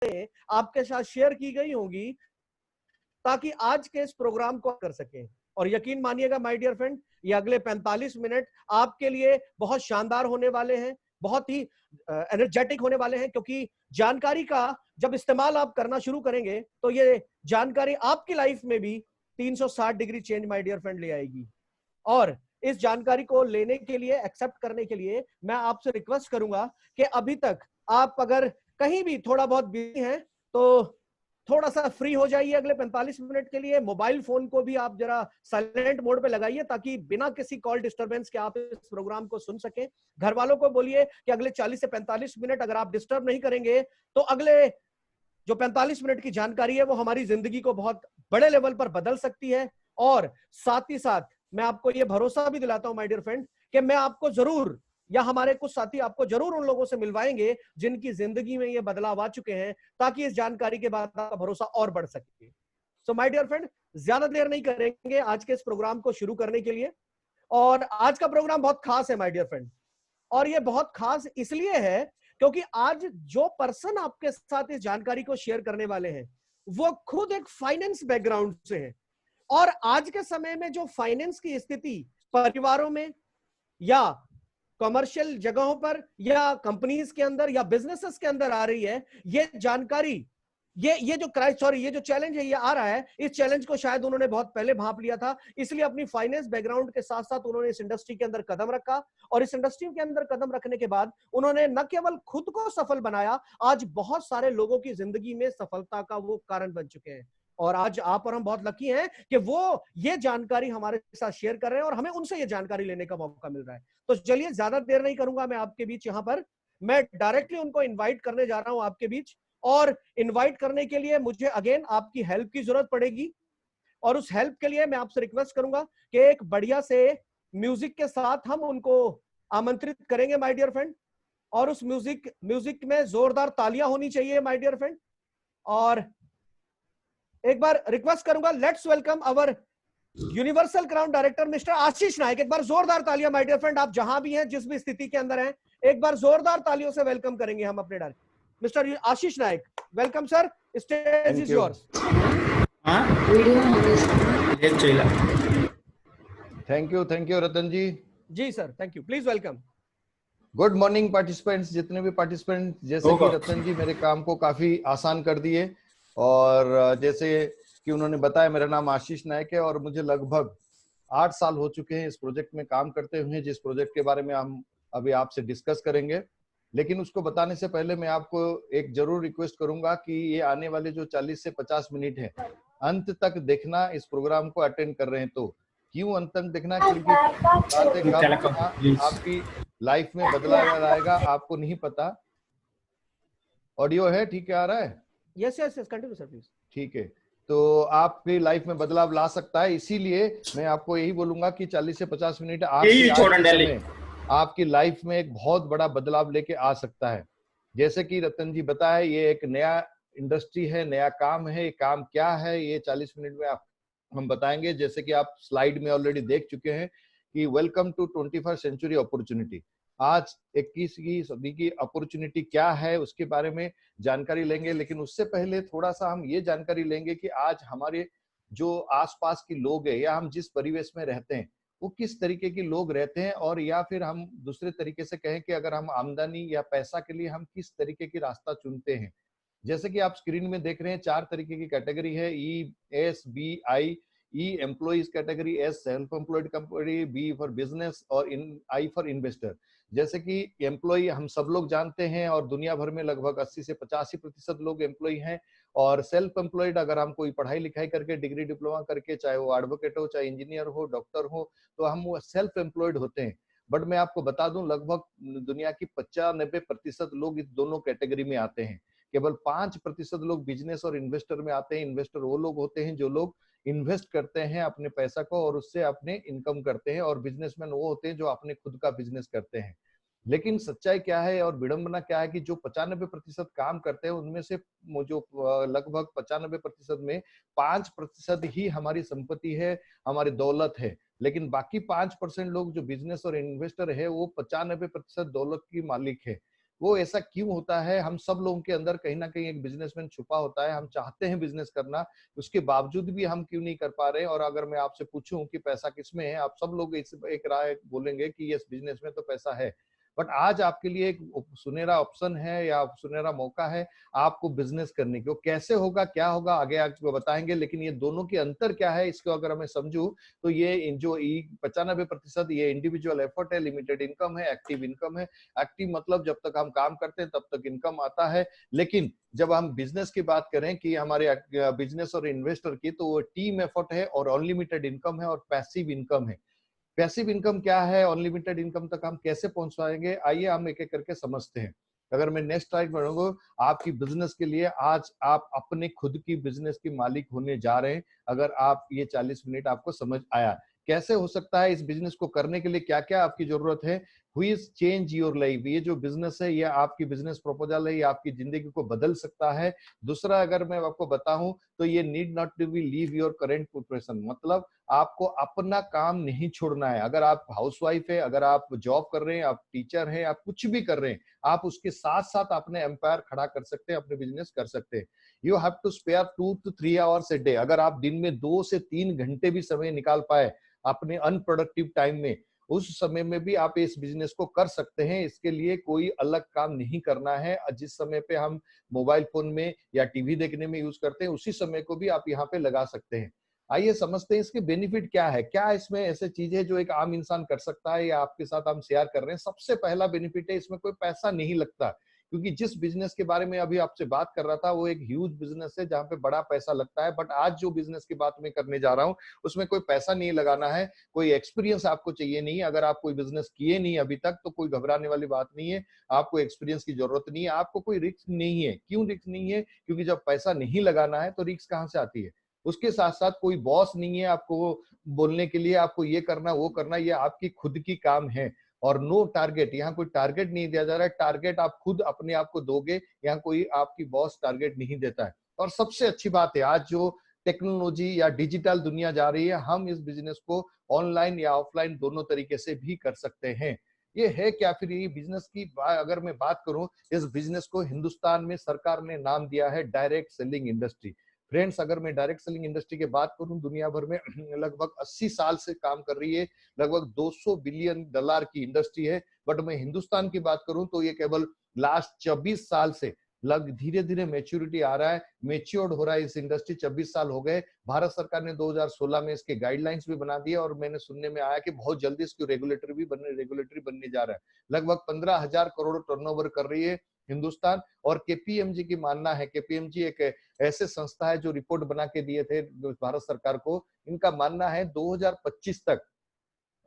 बातें आपके साथ शेयर की गई होंगी ताकि आज के इस प्रोग्राम को कर सकें। और यकीन मानिएगा माय डियर फ्रेंड, ये अगले 45 मिनट आपके लिए बहुत शानदार होने वाले हैं, बहुत ही एनर्जेटिक होने वाले हैं, क्योंकि जानकारी का जब इस्तेमाल आप करना शुरू करेंगे तो ये जानकारी आपकी लाइफ में भी 360 degree change my dear friend ले आएगी। और इस जानकारी को लेने के लिए, एक्सेप्ट करने के लिए मैं आपसे रिक्वेस्ट करूंगा कि अभी तक आप अगर कहीं भी थोड़ा बहुत बिजी हैं तो थोड़ा सा फ्री हो जाइए अगले 45 मिनट के लिए। मोबाइल फोन को भी आप जरा साइलेंट मोड पे लगाइए ताकि बिना किसी कॉल डिस्टरबेंस के आप इस प्रोग्राम को सुन सकें। घर वालों को बोलिए कि अगले 40 से 45 मिनट अगर आप डिस्टर्ब नहीं करेंगे तो अगले जो 45 मिनट की जानकारी है वो हमारी जिंदगी को बहुत बड़े लेवल पर बदल सकती है। और साथ ही साथ मैं आपको ये भरोसा भी दिलाता हूं माय डियर फ्रेंड कि मैं आपको जरूर, या हमारे कुछ साथी आपको जरूर उन लोगों से मिलवाएंगे जिनकी जिंदगी में ये बदलाव आ चुके हैं, ताकि इस जानकारी के बाद आपका भरोसा और बढ़ सके। सो माय डियर फ्रेंड, ज्यादा देर नहीं करेंगे आज के इस प्रोग्राम को शुरू करने के लिए। और आज का प्रोग्राम बहुत खास है माय डियर फ्रेंड, और ये बहुत खास इसलिए है क्योंकि आज जो पर्सन आपके साथ इस जानकारी को शेयर करने वाले हैं वो खुद एक फाइनेंस बैकग्राउंड से है। और आज के समय में जो फाइनेंस की स्थिति परिवारों में या कमर्शियल जगहों पर या कंपनीज के अंदर या बिजनेसेस के अंदर आ रही है, ये जानकारी, ये जो चैलेंज है ये आ रहा है, इस चैलेंज को शायद उन्होंने बहुत पहले भांप लिया था। इसलिए अपनी फाइनेंस बैकग्राउंड के साथ साथ उन्होंने इस इंडस्ट्री के अंदर कदम रखा, और इस इंडस्ट्री के अंदर कदम रखने के बाद उन्होंने न केवल खुद को सफल बनाया, आज बहुत सारे लोगों की जिंदगी में सफलता का वो कारण बन चुके हैं। और आज आप और हम बहुत लकी हैं कि वो ये जानकारी हमारे साथ शेयर कर रहे हैं और हमें उनसे ये जानकारी लेने का मौका मिल रहा है। तो चलिए ज्यादा देर नहीं करूंगा मैं आपके बीच, यहां पर मैं डायरेक्टली उनको इनवाइट करने जा रहा हूं आपके बीच। और इनवाइट करने के लिए मुझे अगेन आपकी हेल्प की जरूरत पड़ेगी, और उस हेल्प के लिए मैं आपसे रिक्वेस्ट करूंगा कि एक बढ़िया से म्यूजिक के साथ हम उनको आमंत्रित करेंगे माय डियर फ्रेंड। और उस म्यूजिक में जोरदार तालियां होनी चाहिए माय डियर फ्रेंड। और एक बार रिक्वेस्ट करूंगा, let's welcome our universal crown director mister Ashish Nayak. एक बार जोरदार तालियां माय डियर फ्रेंड, आप जहां भी हैं, जिस भी स्थिति के अंदर हैं, एक बार जोरदार तालियों से वेलकम करेंगे हम अपने director mister Ashish Nayak. Welcome sir, stage is yours. Thank you Ratan ji. जी sir, thank you, please welcome. Good morning participants, जितने भी पार्टिसिपेंट, जैसे कि रतन जी मेरे काम को काफी आसान कर दिए। और जैसे कि उन्होंने बताया, मेरा नाम आशीष नायक है और मुझे लगभग 8 साल हो चुके हैं इस प्रोजेक्ट में काम करते हुए, जिस प्रोजेक्ट के बारे में हम अभी आपसे डिस्कस करेंगे। लेकिन उसको बताने से पहले मैं आपको एक जरूर रिक्वेस्ट करूंगा कि ये आने वाले जो 40 से 50 मिनट है, अंत तक देखना। इस प्रोग्राम को अटेंड कर रहे हैं तो क्यों अंत तक देखना, क्योंकि आपकी लाइफ में बदलाव आएगा, आपको नहीं पता। ऑडियो है ठीक है, आ रहा है? Yes yes yes, continue sir please. ठीक है, तो आपकी लाइफ में बदलाव ला सकता है। इसीलिए मैं आपको यही बोलूंगा कि 40 से 50 मिनट आपकी लाइफ में एक बहुत बड़ा बदलाव लेके आ सकता है। जैसे कि रतन जी बताया, ये एक नया इंडस्ट्री है, नया काम है। ये काम क्या है ये 40 मिनट में हम बताएंगे। जैसे कि आप स्लाइड में ऑलरेडी देख चुके हैं कि welcome to 21st century opportunity. आज 21वीं सदी की अपॉर्चुनिटी क्या है उसके बारे में जानकारी लेंगे। लेकिन उससे पहले थोड़ा सा हम ये जानकारी लेंगे कि आज हमारे जो आसपास के लोग हैं या हम जिस परिवेश में रहते हैं वो किस तरीके के लोग रहते हैं, और या फिर हम दूसरे तरीके से कहें कि अगर हम आमदनी या पैसा के लिए हम किस तरीके की रास्ता चुनते हैं। जैसे कि आप स्क्रीन में देख रहे हैं, 4 तरीके की कैटेगरी है, E, S, B, I. E employees category, S self employed company, B for business और आई फॉर इन्वेस्टर। जैसे कि एम्प्लॉय हम सब लोग जानते हैं और दुनिया भर में लगभग 80 से 85% लोग एम्प्लॉय हैं। और सेल्फ एम्प्लॉयड, अगर हम कोई पढ़ाई लिखाई करके, डिग्री डिप्लोमा करके, चाहे वो एडवोकेट हो, चाहे इंजीनियर हो, डॉक्टर हो, तो हम वो सेल्फ एम्प्लॉयड होते हैं। बट मैं आपको बता दूं, लगभग दुनिया की 95% लोग इस दोनों कैटेगरी में आते हैं। केवल 5% लोग बिजनेस और इन्वेस्टर में आते हैं। इन्वेस्टर वो लोग होते हैं जो लोग इन्वेस्ट करते हैं अपने पैसा को और उससे अपने इनकम करते हैं, और बिजनेसमैन वो होते हैं जो अपने खुद का बिजनेस करते हैं। लेकिन सच्चाई क्या है और विडंबना क्या है कि जो 95% काम करते हैं उनमें से जो लगभग 95% में 5% ही हमारी संपत्ति है, हमारी दौलत है। लेकिन बाकी 5% लोग जो बिजनेस और इन्वेस्टर है वो 95% दौलत की मालिक है। वो ऐसा क्यों होता है? हम सब लोगों के अंदर कहीं ना कहीं एक बिजनेसमैन छुपा होता है, हम चाहते हैं बिजनेस करना, उसके बावजूद भी हम क्यों नहीं कर पा रहे हैं? और अगर मैं आपसे पूछूं कि पैसा किसमें है, आप सब लोग इस एक राय बोलेंगे कि यस, बिजनेस में तो पैसा है। बट आज आपके लिए एक सुनहरा ऑप्शन है या सुनहरा मौका है आपको बिजनेस करने की। वो कैसे होगा, क्या होगा, आगे आपको बताएंगे। लेकिन ये दोनों के अंतर क्या है, इसको अगर मैं समझूं तो ये जो 95% ये इंडिविजुअल एफर्ट है, लिमिटेड इनकम है, एक्टिव इनकम है। एक्टिव मतलब जब तक हम काम करते हैं तब तक इनकम आता है, लेकिन जब हम बिजनेस की बात करें कि हमारे बिजनेस और इन्वेस्टर की, तो वो टीम एफर्ट है और अनलिमिटेड इनकम है और पैसिव इनकम है। पैसिव इनकम क्या है, अनलिमिटेड इनकम तक हम कैसे पहुंच पाएंगे, आइए हम एक एक करके समझते हैं। अगर मैं नेक्स्ट स्लाइड बढ़ूंगा, आपकी बिजनेस के लिए आज आप अपने खुद की बिजनेस की मालिक होने जा रहे हैं। अगर आप ये 40 मिनट आपको समझ आया कैसे हो सकता है, इस बिजनेस को करने के लिए क्या क्या आपकी जरूरत है, हुई चेंज योर लाइफ, ये जो बिजनेस है ये आपकी बिजनेस प्रपोजल है, ये आपकी जिंदगी को बदल सकता है। दूसरा अगर मैं आपको बताऊं तो ये need not to be leave your current profession, मतलब आपको अपना काम नहीं छोड़ना है। अगर आप हाउसवाइफ है, अगर आप जॉब कर रहे हैं, आप टीचर हैं, आप कुछ भी कर रहे हैं, आप उसके साथ साथ अपने एम्पायर खड़ा कर सकते हैं, अपने बिजनेस कर सकते हैं। You have to spare 2 to 3 hours a day. अगर आप दिन में 2 से 3 घंटे भी समय निकाल पाए अपने अनप्रोडक्टिव टाइम में, उस समय में भी आप इस बिजनेस को कर सकते हैं। इसके लिए कोई अलग काम नहीं करना है। जिस समय पे हम मोबाइल फोन में या टीवी देखने में यूज करते हैं, उसी समय को भी आप यहाँ पे लगा सकते हैं। आइए समझते हैं इसके बेनिफिट क्या है, क्या इसमें ऐसे चीज है जो एक आम इंसान कर सकता है या आपके साथ हम शेयर कर रहे हैं। सबसे पहला बेनिफिट है, इसमें कोई पैसा नहीं लगता, क्योंकि जिस बिजनेस के बारे में अभी आपसे बात कर रहा था वो एक ह्यूज बिजनेस है जहां पे बड़ा पैसा लगता है। बट आज जो बिजनेस की बात मैं करने जा रहा हूं उसमें कोई पैसा नहीं लगाना है, कोई एक्सपीरियंस आपको चाहिए नहीं। अगर आप कोई बिजनेस किए नहीं अभी तक तो कोई घबराने वाली बात नहीं है, आपको एक्सपीरियंस की जरूरत नहीं है, आपको कोई रिस्क नहीं है। क्यों रिस्क नहीं है? क्योंकि जब पैसा नहीं लगाना है तो रिस्क कहां से आती है। उसके साथ साथ कोई बॉस नहीं है आपको बोलने के लिए आपको ये करना वो करना, ये आपकी खुद की काम है। और नो टारगेट, यहाँ कोई टारगेट नहीं दिया जा रहा है, टारगेट आप खुद अपने आप को दोगे, यहाँ कोई आपकी बॉस टारगेट नहीं देता है। और सबसे अच्छी बात है, आज जो टेक्नोलॉजी या डिजिटल दुनिया जा रही है, हम इस बिजनेस को ऑनलाइन या ऑफलाइन दोनों तरीके से भी कर सकते हैं। ये है क्या फिर ये बिजनेस की अगर मैं बात करूं, इस बिजनेस को हिंदुस्तान में सरकार ने नाम दिया है डायरेक्ट सेलिंग इंडस्ट्री। फ्रेंड्स, अगर मैं डायरेक्ट सेलिंग इंडस्ट्री की बात करूं, दुनिया भर में लगभग 80 साल से काम कर रही है, लगभग $200 बिलियन की इंडस्ट्री है। बट मैं हिंदुस्तान की बात करूं तो ये केवल लास्ट 24 साल से लग धीरे धीरे मैच्योरिटी आ रहा है, मैच्योर्ड हो रहा है इस इंडस्ट्री। 24 साल हो गए। भारत सरकार ने 2016 में इसके गाइडलाइंस भी बना दिए और मैंने सुनने में आया कि बहुत जल्दी इसकी रेगुलेटरी बनने जा रहा है। लगभग 15,000 करोड़ टर्नओवर कर रही है हिंदुस्तान। और केपीएमजी की मानना है, केपीएमजी एक ऐसे संस्था है जो रिपोर्ट बना के दिए थे भारत सरकार को, इनका मानना है 2025 तक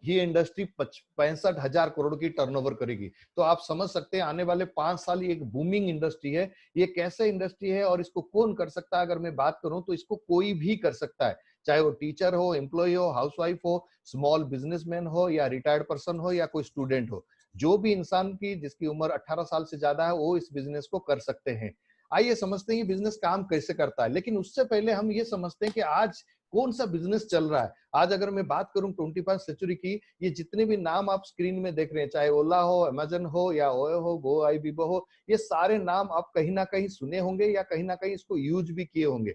ये इंडस्ट्री 65,000 करोड़ की टर्नओवर करेगी। तो आप समझ सकते हैं आने वाले 5 साल ये एक बूमिंग इंडस्ट्री है। ये कैसे इंडस्ट्री है और इसको कौन कर सकता है? अगर मैं बात करूं तो इसको कोई भी कर सकता है, चाहे वो टीचर हो, एम्प्लॉय हो, हाउसवाइफ हो, स्मॉल बिजनेसमैन हो या रिटायर्ड पर्सन हो या कोई स्टूडेंट हो। जो भी इंसान की जिसकी उम्र 18 साल से ज्यादा है वो इस बिजनेस को कर सकते हैं। आइए समझते हैं ये बिजनेस काम कैसे करता है। लेकिन उससे पहले हम ये समझते हैं कि आज कौन सा बिजनेस चल रहा है। आज अगर मैं बात करूं 21st सेंचुरी की, ये जितने भी नाम आप स्क्रीन में देख रहे हैं, चाहे ओला हो, अमेजन हो या ओयो हो, गो आई बीबो हो, ये सारे नाम आप कहीं ना कहीं सुने होंगे या कहीं ना कहीं इसको यूज भी किए होंगे।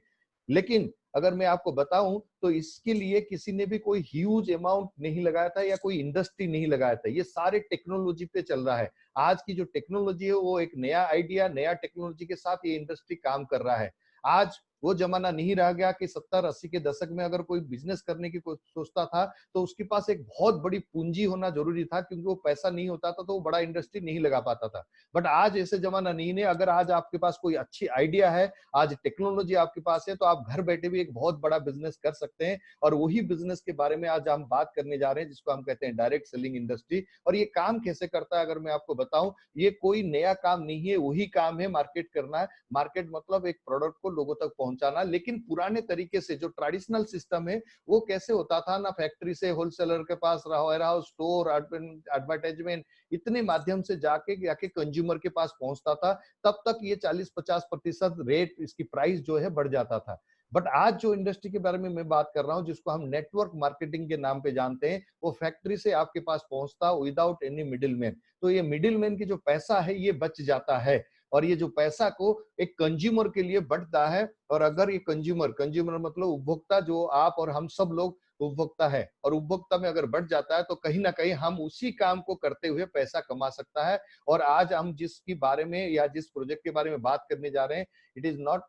लेकिन अगर मैं आपको बताऊं तो इसके लिए किसी ने भी कोई ह्यूज अमाउंट नहीं लगाया था या कोई इंडस्ट्री नहीं लगाया था। ये सारे टेक्नोलॉजी पे चल रहा है। आज की जो टेक्नोलॉजी है वो एक नया आइडिया, नया टेक्नोलॉजी के साथ ये इंडस्ट्री काम कर रहा है। आज वो जमाना नहीं रह गया कि 70-80 के दशक में अगर कोई बिजनेस करने की सोचता था तो उसके पास एक बहुत बड़ी पूंजी होना जरूरी था, क्योंकि वो पैसा नहीं होता था तो वो बड़ा इंडस्ट्री नहीं लगा पाता था। बट आज ऐसे जमाना नहीं है। अगर आज आपके पास कोई अच्छी आइडिया है, आज टेक्नोलॉजी आपके पास है, तो आप घर बैठे भी एक बहुत बड़ा बिजनेस कर सकते हैं। और वही बिजनेस के बारे में आज हम बात करने जा रहे हैं, जिसको हम कहते हैं डायरेक्ट सेलिंग इंडस्ट्री। और ये काम कैसे करता है अगर मैं आपको बताऊं, ये कोई नया काम नहीं है, वही काम है मार्केट करना है। मार्केट मतलब एक प्रोडक्ट को लोगों तक पहुंचाना। लेकिन पुराने तरीके से जो ट्रेडिशनल सिस्टम है वो कैसे होता था ना, फैक्ट्री से होलसेलर के पास, वेयर हाउस, स्टोर, एडवर्टाइजमेंट, इतने माध्यम से जाके कंज्यूमर के पास पहुंचता था। तब तक ये 40-50% रेट इसकी प्राइस जो है बढ़ जाता था। बट आज जो इंडस्ट्री के बारे में मैं बात कर रहा हूं, जिसको हम नेटवर्क मार्केटिंग के नाम पे जानते हैं, वो फैक्ट्री से आपके पास पहुंचता विदाउट एनी मिडिलमैन। तो ये मिडिलमैन की जो पैसा है ये बच जाता है, और ये जो पैसा को एक कंज्यूमर के लिए बढ़ता है। और अगर ये कंज्यूमर मतलब उपभोक्ता, जो आप और हम सब लोग उपभोक्ता है, और उपभोक्ता में अगर बढ़ जाता है तो कहीं ना कहीं हम उसी काम को करते हुए पैसा कमा सकता है। और आज हम जिसके बारे में या जिस प्रोजेक्ट के बारे में बात करने जा रहे हैं, it is not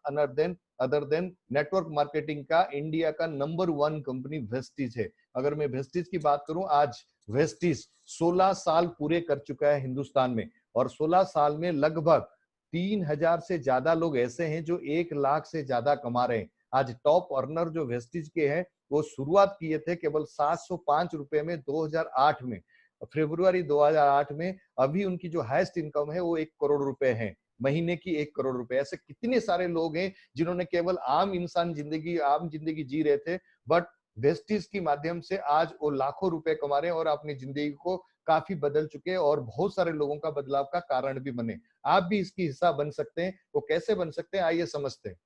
other than network marketing का इंडिया का नंबर 1 कंपनी वेस्टीज है। अगर मैं वेस्टीज की बात करूं, आज वेस्टीज 16 साल पूरे कर चुका है हिंदुस्तान में, और 16 साल में लगभग 3000 से ज्यादा लोग ऐसे हैं जो 1 लाख से ज्यादा कमा रहे हैं। आज टॉप अर्नर जो वेस्टीज के हैं, वो शुरुआत किए थे केवल 705 रुपए में 2008 में, फरवरी 2008 में। अभी उनकी जो हाईएस्ट इनकम है वो 1 करोड़ रुपए है, महीने की 1 करोड़ रुपए। ऐसे कितने सारे लोग हैं जिन्होंने केवल आम जिंदगी जी रहे थे, बट वेस्टीज के माध्यम से आज वो लाखों रुपए कमा रहे हैं और अपनी जिंदगी को काफी बदल चुके हैं, और बहुत सारे लोगों का बदलाव का कारण भी बने। आप भी इसकी हिस्सा बन सकते हैं। वो कैसे बन सकते हैं, आइए समझते हैं।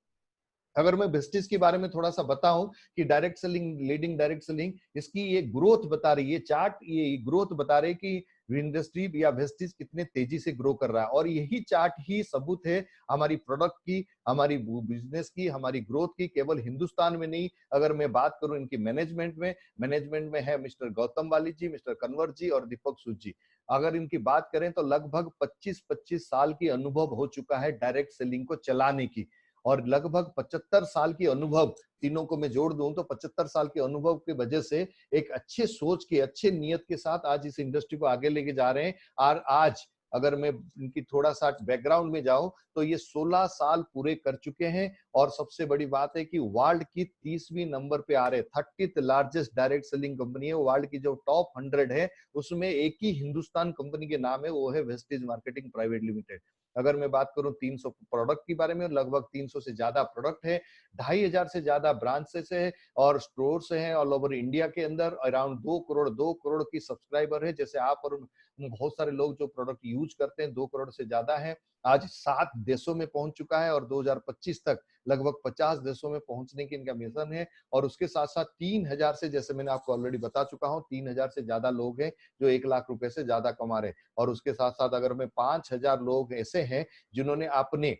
अगर मैं वेस्टीज के बारे में थोड़ा सा बताऊं कि direct selling, leading direct selling, इसकी ये ग्रोथ बता रही है, चार्ट ये ग्रोथ बता रही है कि इंडस्ट्री या वेस्टीज कितने तेजी से ग्रो कर रहा है। और यही चार्ट ही सबूत है हमारी प्रोडक्ट की, हमारी बिजनेस की, हमारी ग्रोथ की। केवल हिंदुस्तान में नहीं, अगर मैं बात करूं इनकी मैनेजमेंट में है मिस्टर गौतम वाली जी, मिस्टर कन्वर जी और दीपक सूद जी। अगर इनकी बात करें तो लगभग 25 साल की अनुभव हो चुका है डायरेक्ट सेलिंग को चलाने की, और लगभग 75 साल की अनुभव, तीनों को मैं जोड़ दूं तो 75 साल के अनुभव की वजह से एक अच्छे सोच के, अच्छे नियत के साथ आज इस इंडस्ट्री को आगे लेके जा रहे हैं। और आज अगर मैं इनकी थोड़ा सा बैकग्राउंड में जाऊं तो ये 16 साल पूरे कर चुके हैं। और सबसे बड़ी बात है कि वर्ल्ड की 30वीं नंबर पे आ रहे, 30th largest direct selling company है। वर्ल्ड की जो टॉप 100 है उसमें एक ही हिंदुस्तान कंपनी के नाम है, वो है वेस्टीज मार्केटिंग प्राइवेट लिमिटेड। अगर मैं बात करूं 300 प्रोडक्ट के बारे में, लगभग 300 से ज्यादा प्रोडक्ट है, 2500 से ज्यादा ब्रांचेस है और स्टोर्स हैं ऑल ओवर इंडिया के अंदर। अराउंड 2 करोड़ की सब्सक्राइबर है, जैसे आप और बहुत सारे लोग जो प्रोडक्ट यूज करते हैं, 2 करोड़ से ज्यादा है। आज 7 देशों में पहुंच चुका है और 2025 तक लगभग 50 देशों में पहुंचने की इनका मिशन है। और उसके साथ साथ 3000 से, जैसे मैंने आपको ऑलरेडी बता चुका हूं, 3000 से ज्यादा लोग हैं जो 1 लाख रुपए से ज्यादा कमा रहे हैं। और उसके साथ साथ अगर मैं 5000 लोग ऐसे हैं जिन्होंने अपने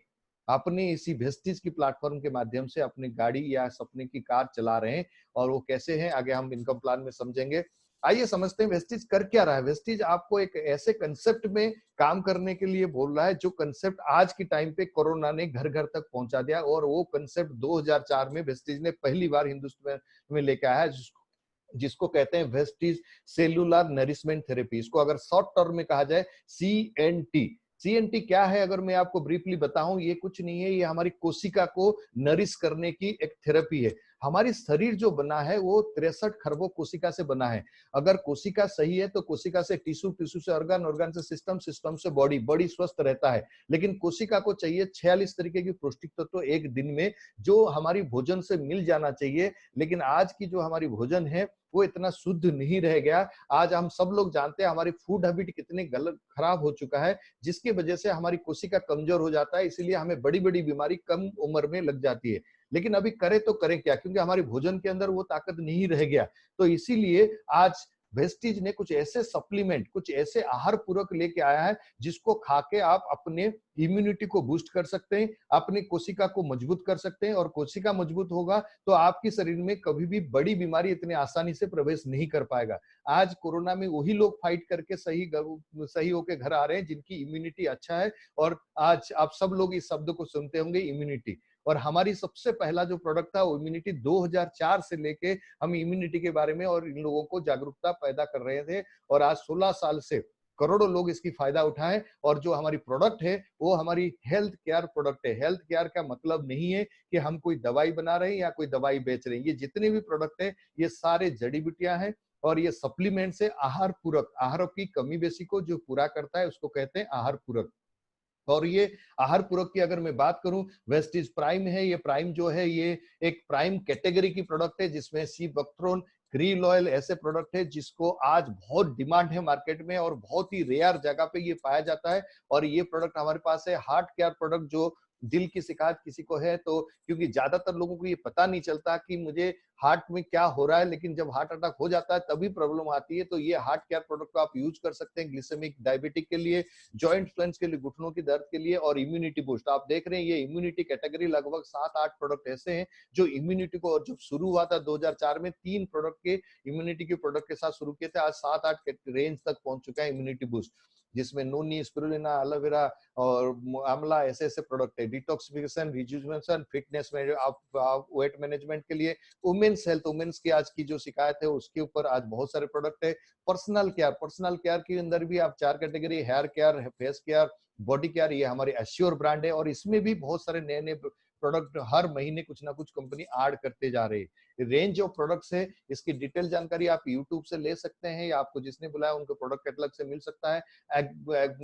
अपने इसी वेस्टीज की प्लेटफॉर्म के माध्यम से अपनी गाड़ी या सपने की कार चला रहे हैं। और वो कैसे हैं, आगे हम इनकम प्लान में समझेंगे। आइए समझते हैं वेस्टीज कर क्या रहा है। वेस्टीज आपको एक ऐसे कंसेप्ट में काम करने के लिए बोल रहा है जो कंसेप्ट आज की टाइम पे कोरोना ने घर घर तक पहुंचा दिया। और वो कंसेप्ट 2004 में वेस्टीज ने पहली बार हिंदुस्तान में लेके आया है, जिसको कहते हैं वेस्टीज सेलुलर नरिशमेंट थेरेपी। इसको अगर शॉर्ट टर्म में कहा जाए CNT। CNT क्या है, अगर मैं आपको ब्रीफली बताऊं, ये कुछ नहीं है, ये हमारी कोशिका को नरिश करने की एक थेरेपी है। हमारी शरीर जो बना है वो 63 खरबों कोशिका से बना है। अगर कोशिका सही है तो कोशिका से टिश्यू से ऑर्गन से सिस्टम से बॉडी स्वस्थ रहता है। लेकिन कोशिका को चाहिए 46 तरीके की पौष्टिक तत्व एक दिन में, जो हमारी भोजन से मिल जाना चाहिए। लेकिन आज की जो हमारी भोजन है वो इतना शुद्ध नहीं रह गया। आज हम सब लोग जानते हैं हमारी फूड हैबिट कितने गलत खराब हो चुका है, जिसकी वजह से हमारी कोशिका कमजोर हो जाता है। इसीलिए हमें बड़ी बड़ी बीमारी कम उम्र में लग जाती है। लेकिन अभी करें तो करें क्या, क्योंकि हमारे भोजन के अंदर वो ताकत नहीं रह गया। तो इसीलिए आज वेस्टीज ने कुछ ऐसे सप्लीमेंट, कुछ ऐसे आहार पूरक लेके आया है जिसको खा के आप अपने इम्यूनिटी को बूस्ट कर सकते हैं, अपनी कोशिका को मजबूत कर सकते हैं। और कोशिका मजबूत होगा तो आपके शरीर में कभी भी बड़ी बीमारी इतनी आसानी से प्रवेश नहीं कर पाएगा। आज कोरोना में वही लोग फाइट करके सही होके घर आ रहे हैं जिनकी इम्यूनिटी अच्छा है। और आज आप सब लोग इस शब्द को सुनते होंगे, इम्यूनिटी। और हमारी सबसे पहला जो प्रोडक्ट था वो इम्यूनिटी, 2004 से लेके हम इम्यूनिटी के बारे में और इन लोगों को जागरूकता पैदा कर रहे थे। और आज 16 साल से करोड़ों लोग इसकी फायदा उठाएं। और जो हमारी प्रोडक्ट है वो हमारी हेल्थ केयर प्रोडक्ट है। हेल्थ केयर का मतलब नहीं है कि हम कोई दवाई बना रहे हैं या कोई दवाई बेच रहे हैं। ये जितने भी प्रोडक्ट है ये सारे जड़ी बूटियां हैं और ये सप्लीमेंट्स है। आहार पूरक, आहार की कमी बेसी को जो पूरा करता है उसको कहते हैं आहार पूरक। और ये आहार पूरक की अगर मैं बात करूं, वेस्टीज प्राइम है। ये प्राइम जो है ये एक प्राइम कैटेगरी की प्रोडक्ट है, जिसमें सी बक्थ्रोन, क्रील ऑयल ऐसे प्रोडक्ट है जिसको आज बहुत डिमांड है मार्केट में और बहुत ही रेयर जगह पे ये पाया जाता है। और ये प्रोडक्ट हमारे पास है हार्ट केयर प्रोडक्ट, जो दिल की शिकायत किसी को है तो, क्योंकि ज्यादातर लोगों को ये पता नहीं चलता कि मुझे हार्ट में क्या हो रहा है, लेकिन जब हार्ट अटैक हो जाता है तभी प्रॉब्लम आती है। तो ये हार्ट केयर प्रोडक्ट को आप यूज कर सकते हैं ग्लिसेमिक डायबिटिक के लिए, जॉइंट पेन्स के लिए, घुटनों की दर्द के लिए, और इम्यूनिटी बूस्ट। आप देख रहे हैं ये इम्यूनिटी कैटेगरी लगभग 7-8 प्रोडक्ट ऐसे हैं जो इम्यूनिटी को, और जब शुरू हुआ था 2004 में 3 प्रोडक्ट के इम्यूनिटी के प्रोडक्ट के साथ शुरू किए थे, आज 7-8 रेंज तक पहुंच चुका है इम्यूनिटी बूस्ट, जिसमें नोनी, स्पिरुलिना, एलोवेरा और आंवला ऐसे ऐसे प्रोडक्ट है। डिटॉक्सिफिकेशन, रिजुविनेशन, फिटनेस में आप वेट मैनेजमेंट के लिए, वुमेन्स हेल्थ, वुमेन्स की आज की जो शिकायत है उसके ऊपर आज बहुत सारे प्रोडक्ट है। पर्सनल केयर के अंदर भी आप 4 category, hair care, face care, body care, ये हमारी एश्योर ब्रांड है, और इसमें भी बहुत सारे नए नए प्रोडक्ट हर महीने कुछ ना कुछ कंपनी ऐड करते जा रही है। रेंज ऑफ प्रोडक्ट्स है, इसकी डिटेल जानकारी आप यूट्यूब से ले सकते हैं, या आपको जिसने बुलाया उनको प्रोडक्ट कैटलॉग से मिल सकता है।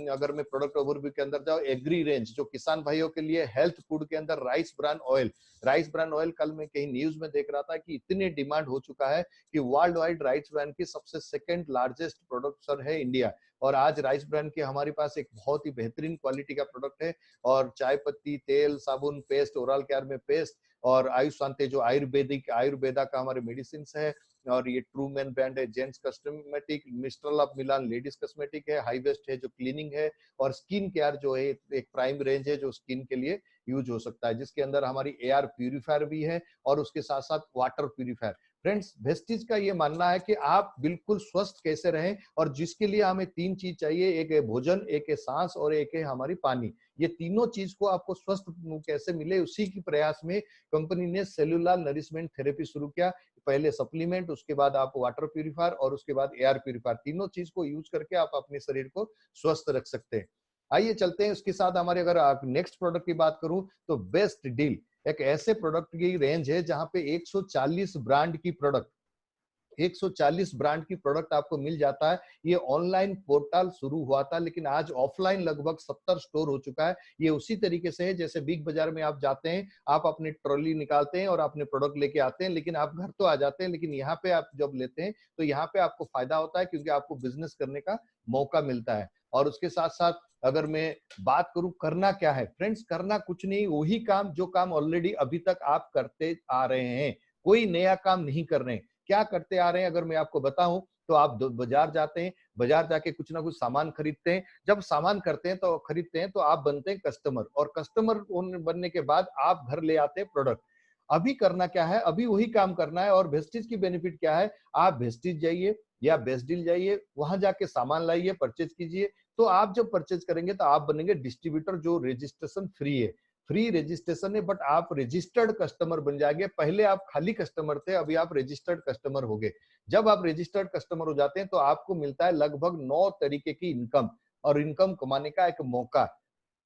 अगर मैं प्रोडक्ट ओवरव्यू के अंदर जाऊं, एग्री रेंज जो किसान भाइयों के लिए, हेल्थ फूड के अंदर राइस ब्रान ऑयल कल मैं कहीं न्यूज में देख रहा था कि इतने डिमांड हो चुका है कि वर्ल्ड वाइड राइस ब्रांड की सबसे सेकंड लार्जेस्ट प्रोडक्टर है इंडिया। और आज राइस ब्रांड के हमारे पास एक बहुत ही बेहतरीन क्वालिटी का प्रोडक्ट है, और चाय पत्ती, तेल, साबुन, पेस्ट, ओरल केयर में पेस्ट, और आयुष शांति जो आयुर्वेदा का हमारे मेडिसिन है, और ये ट्रू मैन ब्रांड है, gents cosmetic, mistral of Milan ladies cosmetic है, हाई वेस्ट है जो क्लीनिंग है, और स्किन केयर जो है एक प्राइम रेंज है जो स्किन के लिए यूज हो सकता है, जिसके अंदर हमारी एयर प्यूरिफायर भी है और उसके साथ साथ वाटर प्यूरिफायर। फ्रेंड्स, वेस्टीज का ये मानना है कि आप बिल्कुल स्वस्थ कैसे रहें, और जिसके लिए हमें 3 चीज चाहिए, एक है भोजन, एक है सांस, और एक है हमारी पानी। ये तीनों चीज को आपको स्वस्थ कैसे मिले, उसी की प्रयास में कंपनी ने सेलुलर नरिशमेंट थेरेपी शुरू किया। पहले सप्लीमेंट, उसके बाद आप वाटर प्यूरिफायर, और उसके बाद एयर प्यूरिफायर, तीनों चीज को यूज करके आप अपने शरीर को स्वस्थ रख सकते हैं। आइए चलते हैं उसके साथ हमारे, अगर आप नेक्स्ट प्रोडक्ट की बात करूं तो बेस्ट डील एक ऐसे प्रोडक्ट की रेंज है जहां पे 140 ब्रांड की प्रोडक्ट 140 ब्रांड की प्रोडक्ट आपको मिल जाता है। ये ऑनलाइन पोर्टल शुरू हुआ था, लेकिन आज ऑफलाइन लगभग 70 स्टोर हो चुका है। ये उसी तरीके से है जैसे बिग बाजार में आप जाते हैं, आप अपनी ट्रॉली निकालते हैं और अपने प्रोडक्ट लेके आते हैं, लेकिन आप घर तो आ जाते हैं, लेकिन यहाँ पे आप जब लेते हैं तो यहाँ पे आपको फायदा होता है, क्योंकि आपको बिजनेस करने का मौका मिलता है। और उसके साथ साथ अगर मैं बात करूं करना क्या है, फ्रेंड्स, करना कुछ नहीं, वही काम जो काम ऑलरेडी अभी तक आप करते आ रहे हैं, कोई नया काम नहीं कर रहे हैं। क्या करते आ रहे हैं अगर मैं आपको बताऊं तो आप बाजार जाते हैं, बाजार जाके कुछ ना कुछ सामान खरीदते हैं, जब सामान खरीदते हैं तो आप बनते हैं कस्टमर, और कस्टमर बनने के बाद आप घर ले आते हैं प्रोडक्ट। अभी करना क्या है, अभी वही काम करना है। और वेस्टिज की बेनिफिट क्या है, आप वेस्टिज जाइए या बेस्ट डील जाइए, वहां जाके सामान लाइए, परचेज कीजिए। तो आप जब परचेज करेंगे तो आप बनेंगे डिस्ट्रीब्यूटर, जो रजिस्ट्रेशन फ्री है, फ्री रजिस्ट्रेशन है, बट आप रजिस्टर्ड कस्टमर बन जाएंगे। पहले आप खाली कस्टमर थे, अभी आप रजिस्टर्ड कस्टमर हो गए। जब आप रजिस्टर्ड कस्टमर हो जाते हैं तो आपको मिलता है लगभग 9 तरीके की इनकम, और इनकम कमाने का एक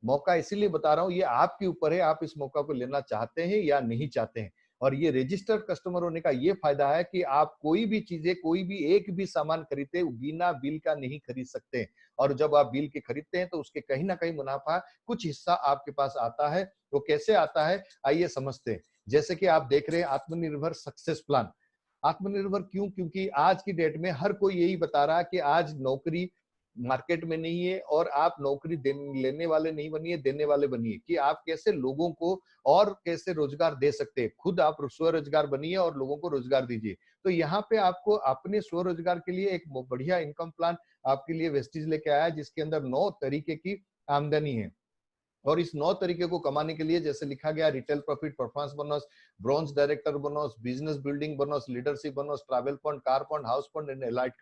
मौका इसीलिए बता रहा हूं, ये आपके ऊपर है, आप इस मौका को लेना चाहते हैं या नहीं चाहते हैं। और ये रजिस्टर्ड कस्टमर होने का ये फायदा है कि आप कोई भी चीजें, कोई भी एक भी सामान खरीदते बिना बिल का नहीं खरीद सकते, और जब आप बिल के खरीदते हैं तो उसके कहीं ना कहीं मुनाफा कुछ हिस्सा आपके पास आता है। वो कैसे आता है, आइए समझते हैं। जैसे कि आप देख रहे हैं आत्मनिर्भर सक्सेस प्लान। आत्मनिर्भर क्यों, क्योंकि आज की डेट में हर कोई यही बता रहा है कि आज नौकरी मार्केट में नहीं है, और आप नौकरी लेने वाले नहीं बनिए, देने वाले बनिए, कि आप कैसे लोगों को और कैसे रोजगार दे सकते हैं। खुद आप स्वरोजगार बनिए और लोगों को रोजगार दीजिए। तो यहाँ पे आपको अपने स्वरोजगार के लिए एक बढ़िया इनकम प्लान आपके लिए वेस्टिज लेके आया, जिसके अंदर 9 तरीके की आमदनी है। और इस 9 तरीके को कमाने के लिए जैसे लिखा गया, retail profit, performance bonus, bronze director bonus, business building bonus, leadership bonus, travel fund, car fund, house fund and allied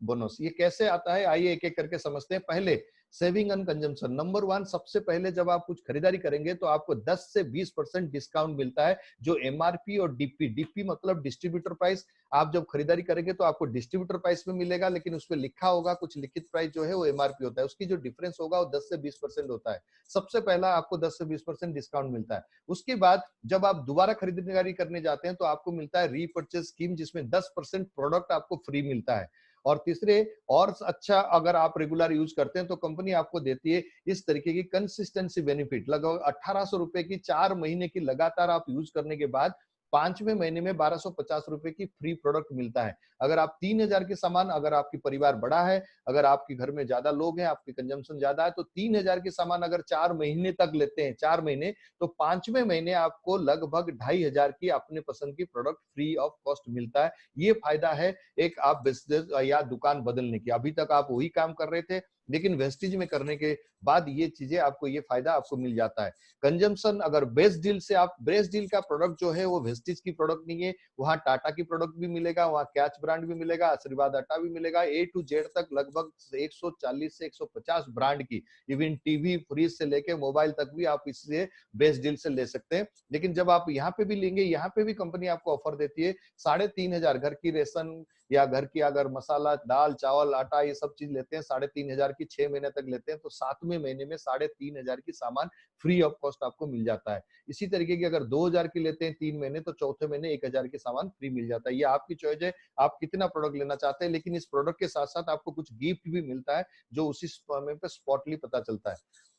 bonus. ये कैसे आता है, आइए एक एक करके समझते हैं। पहले सेविंग एंड कंजम्पशन। नंबर 1, सबसे पहले जब आप कुछ खरीदारी करेंगे तो आपको 10 से 20% डिस्काउंट मिलता है, जो एमआरपी और डीपी मतलब डिस्ट्रीब्यूटर प्राइस, आप जब खरीदारी करेंगे तो आपको डिस्ट्रीब्यूटर प्राइस में मिलेगा, लेकिन उसमें लिखा होगा कुछ लिखित प्राइस जो है वो एमआरपी होता है, उसकी जो डिफरेंस होगा वो 10 से 20% होता है। सबसे पहला आपको 10 से 20% डिस्काउंट मिलता है। उसके बाद जब आप दोबारा खरीदारी करने जाते हैं तो आपको मिलता है रीपर्चेज स्कीम, जिसमें 10% प्रोडक्ट आपको फ्री मिलता है। और तीसरे, और अच्छा, अगर आप रेगुलर यूज करते हैं तो कंपनी आपको देती है इस तरीके की कंसिस्टेंसी बेनिफिट, लगभग 1800 रुपए की 4 महीने की लगातार आप यूज करने के बाद 5वें महीने में 1250 रुपए की फ्री प्रोडक्ट मिलता है। अगर आप 3000 के सामान, अगर आपकी परिवार बड़ा है, अगर आपके घर में ज्यादा लोग हैं, आपकी कंजम्पशन ज्यादा है, तो 3000 के सामान अगर 4 महीने तक लेते हैं, 4 महीने, तो 5वें महीने आपको लगभग 2500 की अपने पसंद की प्रोडक्ट फ्री ऑफ कॉस्ट मिलता है। ये फायदा है एक आप बिजनेस या दुकान बदलने की। अभी तक आप वही काम कर रहे थे, लेकिन वेस्टिज में करने के बाद ये चीजें आपको, ये फायदा आपको मिल जाता है। कंजम्पशन, अगर बेस्ट डील से आप, बेस्ट डील का प्रोडक्ट जो है वो वेस्टिज की प्रोडक्ट नहीं है, वहां टाटा की प्रोडक्ट भी मिलेगा, वहां कैच ब्रांड भी मिलेगा, आशीर्वाद आटा भी मिलेगा, ए टू जेड तक लगभग 140 से 150 ब्रांड की, इवन टीवी फ्रिज से लेके मोबाइल तक भी आप इससे बेस्ट डील से ले सकते हैं। लेकिन जब आप यहाँ पे भी लेंगे, यहाँ पे भी कंपनी आपको ऑफर देती है 3500 घर की रेशन या घर की अगर मसाला, दाल, चावल, आटा ये सब चीज लेते हैं 3500 की 6 महीने तक लेते हैं, तो 7वें महीने में 3500 की सामान फ्री ऑफ कॉस्ट आपको मिल जाता है। इसी तरीके की अगर 2000 की लेते हैं 3 महीने, तो चौथे महीने 1000 की सामान फ्री मिल जाता है। ये आपकी चॉइस है, आप कितना प्रोडक्ट लेना चाहते हैं, लेकिन इस प्रोडक्ट के साथ साथ आपको कुछ गिफ्ट भी मिलता है जो उसी समय पे स्पॉटली पता चलता है।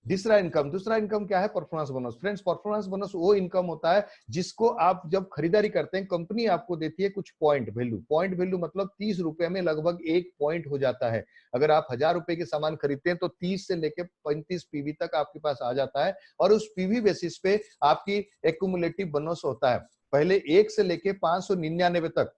दूसरा इनकम क्या है? Performance bonus. Friends, performance bonus वो इनकम होता है जिसको आप जब खरीदारी करते हैं, कंपनी आपको देती है कुछ पॉइंट वैल्यू मतलब 30 रुपए में लगभग 1 पॉइंट हो जाता है। अगर आप 1000 रुपए के सामान खरीदते हैं तो 30 से लेके 35 पीवी तक आपके पास आ जाता है, और उस पीवी बेसिस पे आपकी एक्यूमुलेटिव बोनस होता है। पहले 1 से लेके 599 तक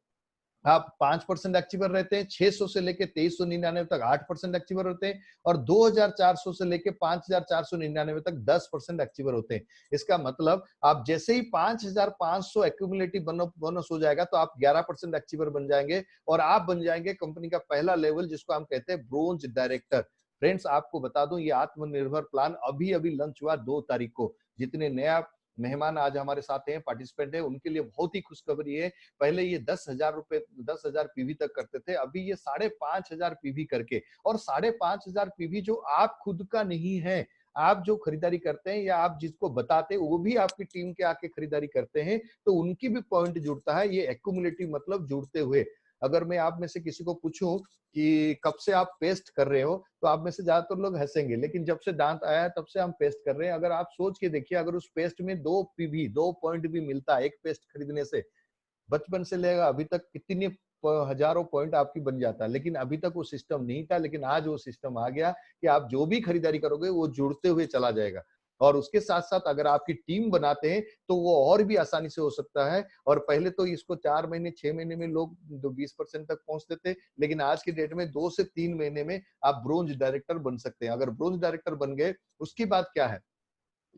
आप 5% अचीवर रहते हैं, 600 से लेके 2399 तक 8% अचीवर होते हैं, और 2400 से लेके 5499 तक 10% अचीवर होते हैं। इसका मतलब आप जैसे ही 5500 एक्यूमुलेटिव बोनस हो जाएगा तो आप 11% अचीवर बन जाएंगे, और आप बन जाएंगे कंपनी का पहला लेवल, जिसको हम कहते हैं ब्रोंज डायरेक्टर। फ्रेंड्स, आपको बता दूं, ये आत्मनिर्भर प्लान अभी अभी लॉन्च हुआ 2 तारीख को। जितने नया मेहमान आज हमारे साथ हैं, पार्टिसिपेंट है, उनके लिए बहुत ही खुशखबरी है। पहले ये 10,000 पीवी तक करते थे, अभी ये 5,500 पीवी करके, और 5,500 पीवी जो आप खुद का नहीं है, आप जो खरीदारी करते हैं या आप जिसको बताते हैं वो भी आपकी टीम के आके खरीदारी करते हैं, तो उनकी भी पॉइंट जुड़ता है। ये एक्यूमुलेटिव मतलब जुड़ते हुए। अगर मैं आप में से किसी को पूछूं कि कब से आप पेस्ट कर रहे हो, तो आप में से ज्यादातर लोग हंसेंगे, लेकिन जब से दांत आया है तब से हम पेस्ट कर रहे हैं। अगर आप सोच के देखिए, अगर उस पेस्ट में 2 पीवी 2 पॉइंट भी मिलता है एक पेस्ट खरीदने से, बचपन से लेकर अभी तक कितने हजारों पॉइंट आपकी बन जाता है। लेकिन अभी तक वो सिस्टम नहीं था, लेकिन आज वो सिस्टम आ गया कि आप जो भी खरीदारी करोगे वो जुड़ते हुए चला जाएगा। और उसके साथ साथ अगर आपकी टीम बनाते हैं तो वो और भी आसानी से हो सकता है। और पहले तो इसको 4 महीने 6 महीने में लोग 20% तक पहुंचते थे, लेकिन आज की डेट में 2 से 3 महीने में आप ब्रोंज डायरेक्टर बन सकते हैं। अगर ब्रोंज डायरेक्टर बन गए, उसकी बात क्या है,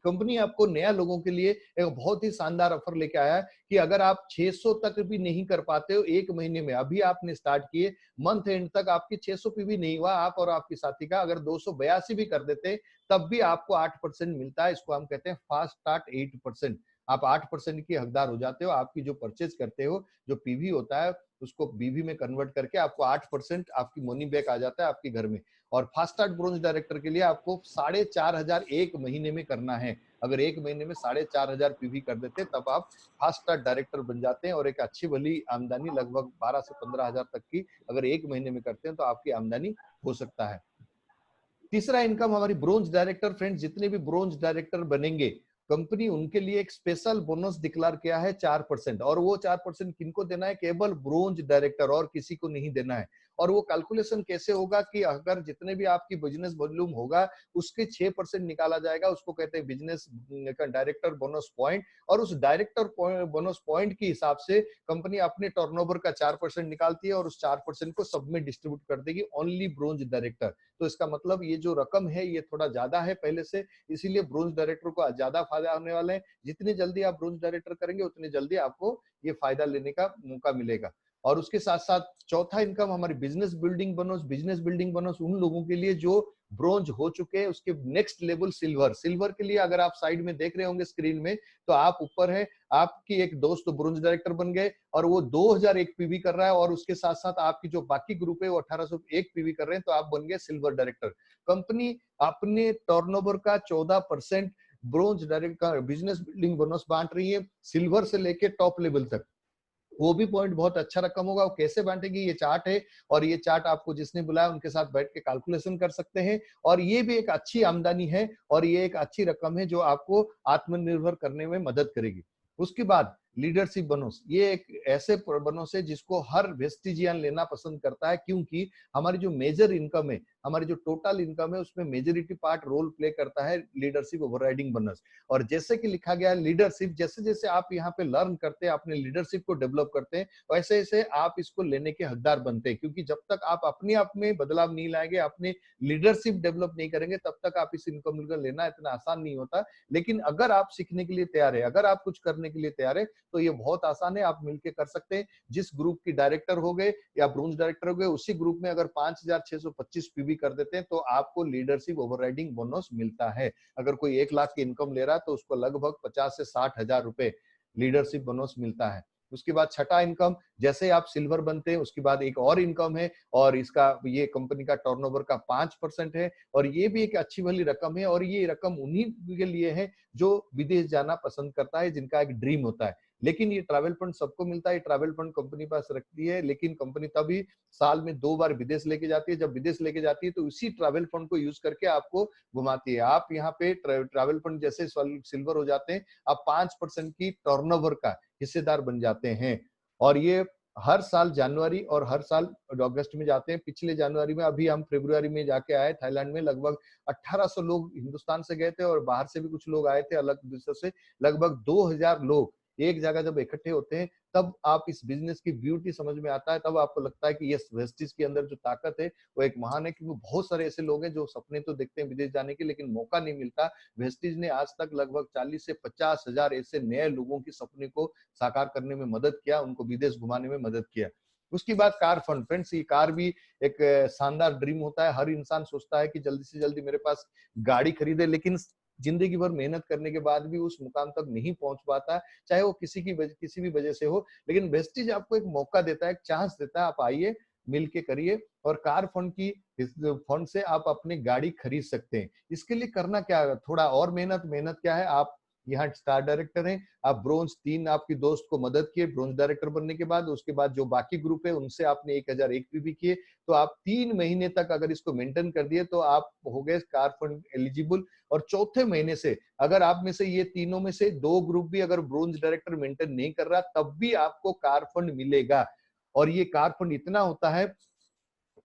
कंपनी आपको नया लोगों के लिए एक बहुत ही शानदार ऑफर लेके आया है कि अगर आप 600 तक भी नहीं कर पाते हो 1 महीने में, अभी आपने स्टार्ट किए, मंथ एंड तक आपकी 600 भी नहीं हुआ, आप और आपकी साथी का, अगर 282 भी कर देते तब भी आपको 8% मिलता है। इसको हम कहते हैं फास्ट स्टार्ट 8%। आप 8% की हकदार हो जाते हो। आपकी जो परचेज करते हो, जो पीवी होता है, उसको बीवी में कन्वर्ट करके आपको 8% आपकी मनी बैक आ जाता है आपके घर में। और फास्ट स्टार्ट ब्रोंज डायरेक्टर के लिए आपको 4500 1 महीने में करना है। अगर 1 महीने में 4500 पीवी कर देते तब आप फास्ट स्टार्ट डायरेक्टर बन जाते हैं, और एक अच्छी भली आमदनी लगभग 12 से 15,000 तक की अगर 1 महीने में करते हैं तो आपकी आमदनी हो सकता है। तीसरा इनकम हमारी ब्रोंज डायरेक्टर। फ्रेंड्स, जितने भी ब्रोंज डायरेक्टर बनेंगे, कंपनी उनके लिए एक स्पेशल बोनस डिक्लेयर किया है 4%, और वो 4% किनको देना है? केवल ब्रोंज डायरेक्टर, और किसी को नहीं देना है। और वो कैलकुलेशन कैसे होगा कि अगर जितने भी आपकी बिजनेस वॉल्यूम होगा उसके 6% निकाला जाएगा, उसको कहते हैं बिजनेस का डायरेक्टर बोनस पॉइंट। और उस डायरेक्टर बोनस पॉइंट के हिसाब से कंपनी अपने टर्नओवर का 4% निकालती है, और उस 4% को सब में डिस्ट्रीब्यूट कर देगी ओनली ब्रोंज डायरेक्टर। तो इसका मतलब ये जो रकम है ये थोड़ा ज्यादा है पहले से, इसीलिए ब्रोंज डायरेक्टर को ज्यादा फायदा होने वाले हैं। जितनी जल्दी आप ब्रोंज डायरेक्टर करेंगे उतनी जल्दी आपको ये फायदा लेने का मौका मिलेगा। और उसके साथ साथ चौथा इनकम हमारी business building bonus. Business building bonus उन लोगों के लिए जो ब्रोंज हो चुके हैं, उसके नेक्स्ट लेवल सिल्वर। सिल्वर के लिए अगर आप साइड में देख रहे होंगे स्क्रीन में, तो आप ऊपर है, आपकी एक दोस्त ब्रोंज डायरेक्टर बन गए और वो 2001 पीवी कर रहा है, और उसके साथ साथ आपकी जो बाकी ग्रुप है वो 1801 पीवी कर रहे हैं, तो आप बन गए सिल्वर डायरेक्टर। कंपनी अपने टर्नओवर का 14% bronze director business building bonus बांट रही है, सिल्वर से लेके टॉप लेवल तक। वो भी पॉइंट बहुत अच्छा रकम होगा। वो कैसे बांटेगी, ये चार्ट है, और ये चार्ट आपको जिसने बुलाया उनके साथ बैठ के कैलकुलेशन कर सकते हैं। और ये भी एक अच्छी आमदनी है, और ये एक अच्छी रकम है जो आपको आत्मनिर्भर करने में मदद करेगी। उसके बाद लीडरशिप बोनस ये एक ऐसे बोनस है जिसको हर वेस्टिजियन लेना पसंद करता है, क्योंकि हमारी जो मेजर इनकम है, हमारी जो टोटल इनकम है, उसमें मेजोरिटी पार्ट रोल प्ले करता है लीडरशिप ओवरराइडिंग बोनस। और जैसे कि लिखा गया है लीडरशिप, जैसे जैसे आप यहाँ पे लर्न करते हैं, अपने लीडरशिप को डेवलप करते हैं, वैसे वैसे आप इसको लेने के हकदार बनते हैं। क्योंकि जब तक आप अपने आप में बदलाव नहीं लाएंगे, अपने लीडरशिप डेवलप नहीं करेंगे, तब तक आप इस इनकम को लेना इतना आसान नहीं होता। लेकिन अगर आप सीखने के लिए तैयार है, अगर आप कुछ करने के लिए तैयार है, तो ये बहुत आसान है, आप मिलकर कर सकते हैं। जिस ग्रुप की डायरेक्टर हो गए या ब्रोंज डायरेक्टर हो गए, उसी ग्रुप में अगर 5625 पीवी कर देते हैं तो आपको लीडरशिप ओवरराइडिंग बोनस मिलता है। अगर कोई 1 लाख की इनकम ले रहा है तो उसको लगभग 50 से 60 हजार रुपए लीडरशिप बोनस मिलता है। उसके बाद छठा इनकम, जैसे आप सिल्वर बनते हैं उसके बाद एक और इनकम है, और इसका ये कंपनी का टर्नओवर का 5% है, और ये भी एक अच्छी वाली रकम है। और ये रकम उन्हीं के लिए है जो विदेश जाना पसंद करता है, जिनका एक ड्रीम होता है। लेकिन ये ट्रैवल फंड सबको मिलता है, ट्रैवल फंड कंपनी पास रखती है, लेकिन कंपनी तभी साल में 2 बार विदेश लेके जाती है। जब विदेश लेके जाती है तो उसी ट्रैवल फंड को यूज करके आपको घुमाती है। आप यहाँ पे ट्रैवल फंड जैसे सिल्वर हो जाते हैं, आप 5% की टर्नओवर का हिस्सेदार बन जाते हैं। और ये हर साल जनवरी और हर साल अगस्त में जाते हैं। पिछले जनवरी में, अभी हम फरवरी में जाके आए थाईलैंड में, लगभग 1800 लोग हिंदुस्तान से गए थे और बाहर से भी कुछ लोग आए थे अलग देशों से। लगभग 2000 लोग एक जगह जब इकट्ठे होते हैं, तब आप इस बिजनेस की ब्यूटी समझ में आता है। तब आपको लगता है कि ये वेस्टिज के अंदर जो ताकत है वो एक महान है। क्योंकि बहुत सारे ऐसे लोग हैं जो सपने तो देखते हैं विदेश जाने के, लेकिन मौका नहीं मिलता। वेस्टिज ने आज तक लगभग 40 से 50 हजार ऐसे नए लोगों की सपने को साकार करने में मदद किया, उनको विदेश घुमाने में मदद किया। उसके बाद कार फंड, फ्रेंड्स, ये कार भी एक शानदार ड्रीम होता है। हर इंसान सोचता है कि जल्दी से जल्दी मेरे पास गाड़ी खरीदे, लेकिन जिंदगी भर मेहनत करने के बाद भी उस मुकाम तक नहीं पहुंच पाता, चाहे वो किसी भी वजह से हो। लेकिन वेस्टिज आपको एक मौका देता है, एक चांस देता है, आप आइए, मिल के करिए, और कार फंड की इस फंड से आप अपनी गाड़ी खरीद सकते हैं। इसके लिए करना क्या है, थोड़ा और मेहनत क्या है, आप यहाँ स्टार डायरेक्टर हैं, आप ब्रोंज 3 आपकी दोस्त को मदद किए ब्रोंज डायरेक्टर बनने के बाद। उसके बाद जो बाकी ग्रुप है उनसे आपने 1001 पीवी किए, तो आप 3 महीने तक अगर इसको मेंटेन कर दिए तो आप हो गए कार फंड एलिजिबल। और चौथे महीने से अगर आप में से ये तीनों में से 2 ग्रुप भी अगर ब्रोंज डायरेक्टर मेंटेन नहीं कर रहा, तब भी आपको कार फंड मिलेगा। और ये कार फंड इतना होता है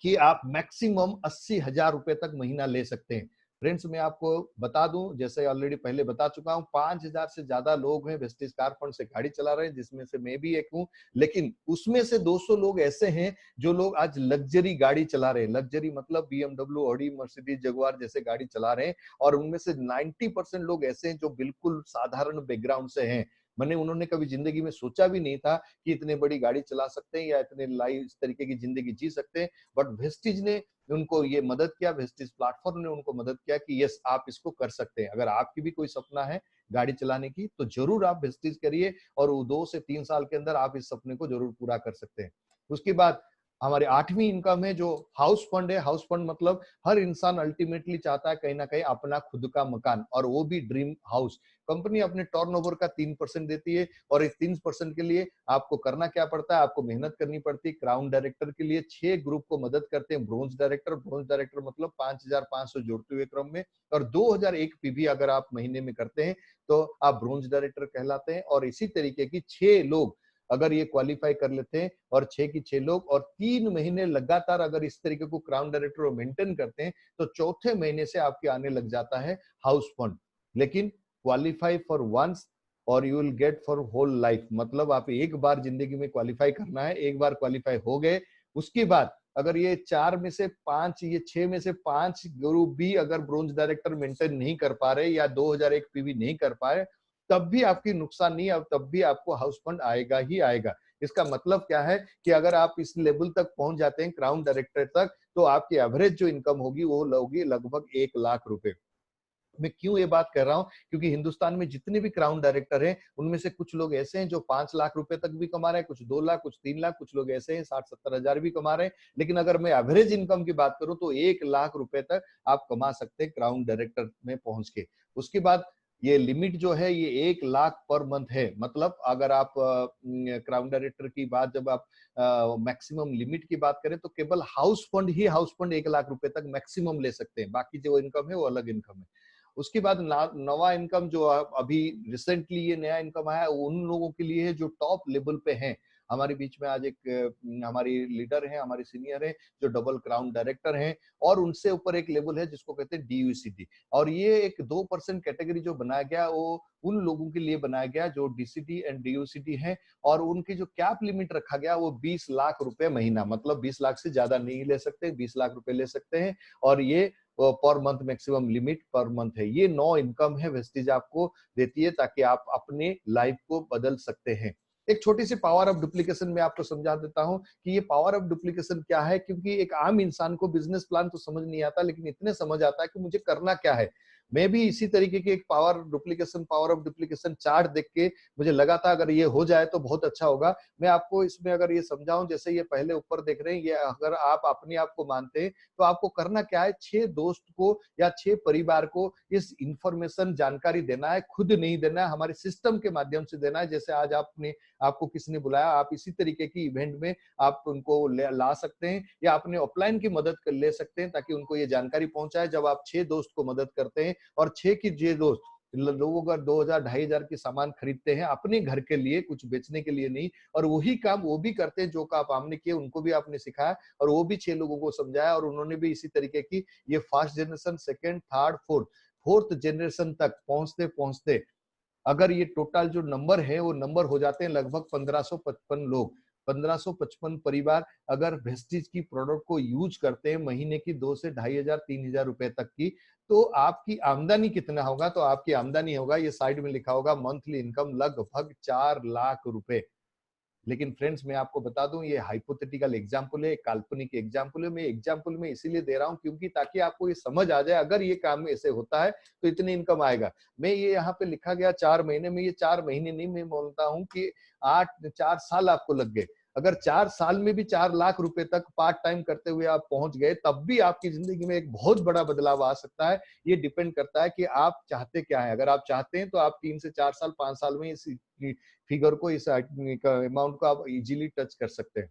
कि आप मैक्सिमम 80,000 रुपए तक महीना ले सकते हैं। फ्रेंड्स, मैं आपको बता दूं, जैसे ऑलरेडी पहले बता चुका हूं, 5000 से ज्यादा लोग हैं वेस्टिज कार फंड से गाड़ी चला रहे हैं, जिसमें से मैं भी एक हूं। लेकिन उसमें से 200 लोग ऐसे हैं जो लोग आज लग्जरी गाड़ी चला रहे हैं। लग्जरी मतलब BMW, ऑडी, मर्सिडीज, जगुआर जैसे गाड़ी चला रहे हैं। और उनमें से 90% लोग ऐसे हैं जो बिल्कुल साधारण बैकग्राउंड से हैं। मैंने उन्होंने कभी जिंदगी में सोचा भी नहीं था कि इतने बड़ी गाड़ी चला सकते हैं या इतने लाइफ इस तरीके की जिंदगी जी सकते हैं। बट वेस्टिज ने उनको ये मदद किया, वेस्टिज प्लेटफॉर्म ने उनको मदद किया कि यस, आप इसको कर सकते हैं। अगर आपकी भी कोई सपना है गाड़ी चलाने की, तो जरूर आप वेस्टिज करिए, और वो 2 से 3 साल के अंदर आप इस सपने को जरूर पूरा कर सकते हैं। उसके बाद हमारे 8वीं इनकम है जो हाउस फंड है। हाउस फंड मतलब हर इंसान अल्टीमेटली चाहता है कहीं ना कहीं अपना खुद का मकान, और वो भी ड्रीम हाउस। कंपनी अपने टर्नओवर का 3% देती है, और इस 3% के लिए आपको करना क्या पड़ता है, आपको मेहनत करनी पड़ती है। क्राउन डायरेक्टर के लिए 6 ग्रुप को मदद करते हैं ब्रोंज डायरेक्टर। ब्रोंज डायरेक्टर मतलब 5500 जोड़ते हुए क्रम में, और 2001 पीवी अगर आप महीने में करते हैं तो आप ब्रोंज डायरेक्टर कहलाते हैं। और इसी तरीके की 6 लोग अगर ये क्वालिफाई कर लेते हैं, और 6 की 6 लोग, और 3 महीने लगातार अगर इस तरीके को क्राउन डायरेक्टर मेंटेन करते हैं, तो चौथे महीने से आपके आने लग जाता है हाउस फंड। लेकिन क्वालिफाई फॉर वंस और you will get for whole life. मतलब आप एक बार जिंदगी में क्वालिफाई करना है, एक बार क्वालिफाई हो गए, उसके बाद अगर ये 4 में से 5, ये 6 में से 5 ग्रुप भी अगर ब्रोंज डायरेक्टर मेंटेन नहीं कर पा रहे या 2001 पीवी नहीं कर पाए, तब भी आपकी नुकसान नहीं, अब तब भी आपको हाउस फंड आएगा ही आएगा। इसका मतलब क्या है कि अगर आप इस लेवल तक पहुंच जाते हैं क्राउन डायरेक्टर तक, तो आपकी एवरेज जो इनकम होगी वो होगी लगभग 1 लाख रुपए। मैं क्यों ये बात कर रहा हूं, क्योंकि हिंदुस्तान में जितने भी क्राउन डायरेक्टर हैं उनमें से कुछ लोग ऐसे हैं जो 5 लाख रुपए तक भी कमा रहे हैं, कुछ 2 लाख, कुछ 3 लाख, कुछ लोग ऐसे हैं 60-70 हजार भी कमा रहे हैं। लेकिन अगर मैं एवरेज इनकम की बात करूं तो 1 लाख रुपए तक आप कमा सकते हैं क्राउन डायरेक्टर में पहुंच के। उसके बाद ये लिमिट जो है ये 1 लाख पर मंथ है। मतलब अगर आप क्राउन डायरेक्टर की बात, जब आप मैक्सिमम लिमिट की बात करें, तो केवल हाउस फंड 1 लाख रुपए तक मैक्सिमम ले सकते हैं, बाकी जो इनकम है वो अलग इनकम है। उसके बाद नवा इनकम जो अभी रिसेंटली ये नया इनकम आया उन लोगों के लिए है जो टॉप लेवल पे हैं। हमारे बीच में आज एक हमारी लीडर है, हमारे सीनियर है जो डबल क्राउन डायरेक्टर हैं, और उनसे ऊपर एक लेवल है जिसको कहते हैं DUCD। और ये एक 2% कैटेगरी जो बनाया गया वो उन लोगों के लिए बनाया गया जो DCD एंड DUCD हैं, और उनकी जो कैप लिमिट रखा गया वो 20 लाख रुपए महीना, मतलब 20 लाख से ज्यादा नहीं ले सकते, 20 लाख रुपए ले सकते हैं। और ये per month maximum limit per month है। ये 9 इनकम है वेस्टीज आपको देती है ताकि आप अपने लाइफ को बदल सकते हैं। एक छोटी सी पावर ऑफ डुप्लीकेशन में आपको समझा देता हूं कि ये पावर ऑफ डुप्लीकेशन क्या है, क्योंकि एक आम इंसान को बिजनेस प्लान तो समझ नहीं आता, लेकिन इतने समझ आता है कि मुझे करना क्या है। मैं भी इसी तरीके की एक पावर ऑफ डुप्लीकेशन चार्ट देख के मुझे लगा था अगर ये हो जाए तो बहुत अच्छा होगा। मैं आपको इसमें अगर ये समझाऊं, जैसे ये पहले ऊपर देख रहे हैं, ये अगर आप अपने आप को मानते हैं तो आपको करना क्या है, 6 दोस्त को या 6 परिवार को इस इंफॉर्मेशन जानकारी देना है, खुद नहीं देना है, हमारे सिस्टम के माध्यम से देना है। जैसे आज आपको किसी ने बुलाया, आप इसी तरीके की इवेंट में आप उनको ला सकते हैं या अपने ऑफलाइन की मदद कर ले सकते हैं ताकि उनको ये जानकारी पहुंचाए। जब आप 6 दोस्त को मदद करते हैं और 6 की 6 दोस्त लोगों का 2000 2500 की सामान खरीदते हैं अपने घर के लिए, कुछ बेचने के लिए नहीं, और वही काम वो भी करते हैं जो काम आपने किए, उनको भी आपने सिखाया और वो भी 6 लोगों को समझाया, और उन्होंने भी इसी तरीके की ये first generation, second, third, fourth generation तक पहुंचते पहुंचते अगर ये टोटल जो नंबर है वो नंबर हो जाते हैं लगभग 1555 लोग, 1555 परिवार अगर वेस्टीज की प्रोडक्ट को यूज करते हैं महीने की 2 से 2500 3000 रुपए तक की, तो आपकी आमदनी कितना होगा, तो आपकी आमदनी होगा, ये साइड में लिखा होगा, मंथली इनकम लगभग 4 लाख रुपए। लेकिन फ्रेंड्स मैं आपको बता दूं ये हाइपोथेटिकल एग्जांपल है, काल्पनिक एग्जांपल है। मैं एग्जांपल में इसीलिए दे रहा हूं क्योंकि ताकि आपको ये समझ आ जाए अगर ये काम ऐसे होता है तो इतनी इनकम आएगा। मैं ये यहाँ पे लिखा गया 4 महीने में, ये 4 महीने नहीं, मैं बोलता हूँ कि 4 साल आपको लग गए। अगर 4 साल में भी 4 लाख रुपए तक पार्ट टाइम करते हुए आप पहुंच गए, तब भी आपकी जिंदगी में एक बहुत बड़ा बदलाव आ सकता है। ये डिपेंड करता है कि आप चाहते क्या है। अगर आप चाहते हैं तो आप 3 से 4 साल 5 साल में इस फिगर को, इस अमाउंट को आप इजीली टच कर सकते हैं।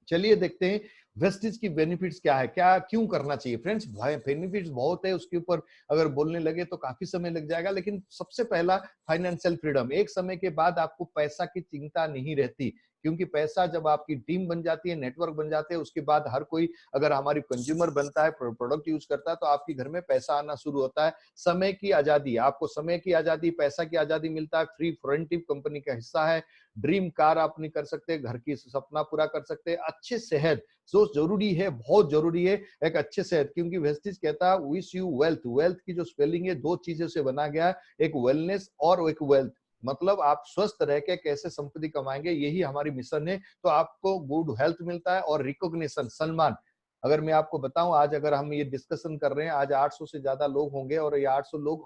चलिए देखते हैं वेस्टीज की बेनिफिट्स क्या है, क्या क्यों करना चाहिए। फ्रेंड्स बेनिफिट्स बहुत है, उसके ऊपर अगर बोलने लगे तो काफी समय लग जाएगा, लेकिन सबसे पहला फाइनेंशियल फ्रीडम। एक समय के बाद आपको पैसा की चिंता नहीं रहती, क्योंकि पैसा जब आपकी टीम बन जाती है, नेटवर्क बन जाते हैं, उसके बाद हर कोई अगर हमारी कंज्यूमर बनता है, प्रोडक्ट यूज करता है, तो आपके घर में पैसा आना शुरू होता है। समय की आजादी, आपको समय की आजादी, पैसा की आजादी मिलता है, फ्री फ्रेंटिव कंपनी का हिस्सा है, ड्रीम कार आप नहीं कर सकते, घर की सपना पूरा कर सकते हैं, अच्छे सेहत जो जरूरी है, बहुत जरूरी है एक अच्छे सेहत, क्योंकि वेस्टीज कहता है विश यू वेल्थ। वेल्थ की जो स्पेलिंग है 2 चीजों से बना गया, एक वेलनेस और एक वेल्थ, मतलब आप स्वस्थ रह के कैसे संपत्ति कमाएंगे, यही हमारी मिशन है। तो आपको गुड हेल्थ मिलता है और रिकॉग्निशन, सम्मान। अगर मैं आपको बताऊं, आज अगर हम ये डिस्कशन कर रहे हैं, आज 800 से ज्यादा लोग होंगे और ये 800 लोग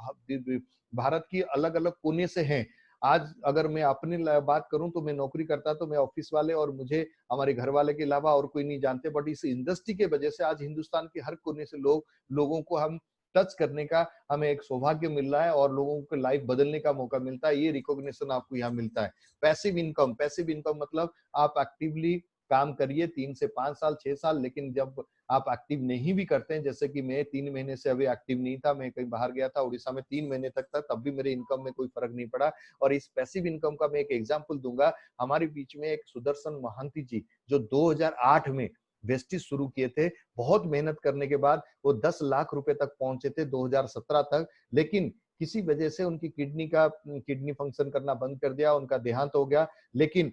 भारत की अलग अलग कोने से हैं। आज अगर मैं अपनी बात करूं तो मैं नौकरी करता तो मैं ऑफिस वाले और मुझे हमारे घर वाले के अलावा और कोई नहीं जानते, बट इस इंडस्ट्री के वजह से आज हिंदुस्तान के हर कोने से लोगों को हम टच करने का हमें एक सौभाग्य मिल रहा है और लोगों को लाइफ बदलने का मौका मिलता है। ये रिकॉग्निशन आपको यहाँ मिलता है। पैसिव इनकम मतलब आप एक्टिवली काम करिए 3 से 5 साल 6 साल, लेकिन जब आप एक्टिव नहीं भी करते हैं, जैसे कि मैं 3 महीने से अभी एक्टिव नहीं था, मैं कहीं बाहर गया था उड़ीसा में, 3 महीने तक था, तब भी मेरे इनकम में कोई फर्क नहीं पड़ा। और इस पैसिव इनकम का मैं एक एग्जांपल दूंगा। हमारे बीच में एक सुदर्शन महांती जी जो 2008 में वेस्टीज शुरू किए थे, बहुत मेहनत करने के बाद वो 10 लाख रुपए तक पहुंचे थे 2017 तक, लेकिन किसी वजह से उनकी किडनी फंक्शन करना बंद कर दिया, उनका देहांत हो गया। लेकिन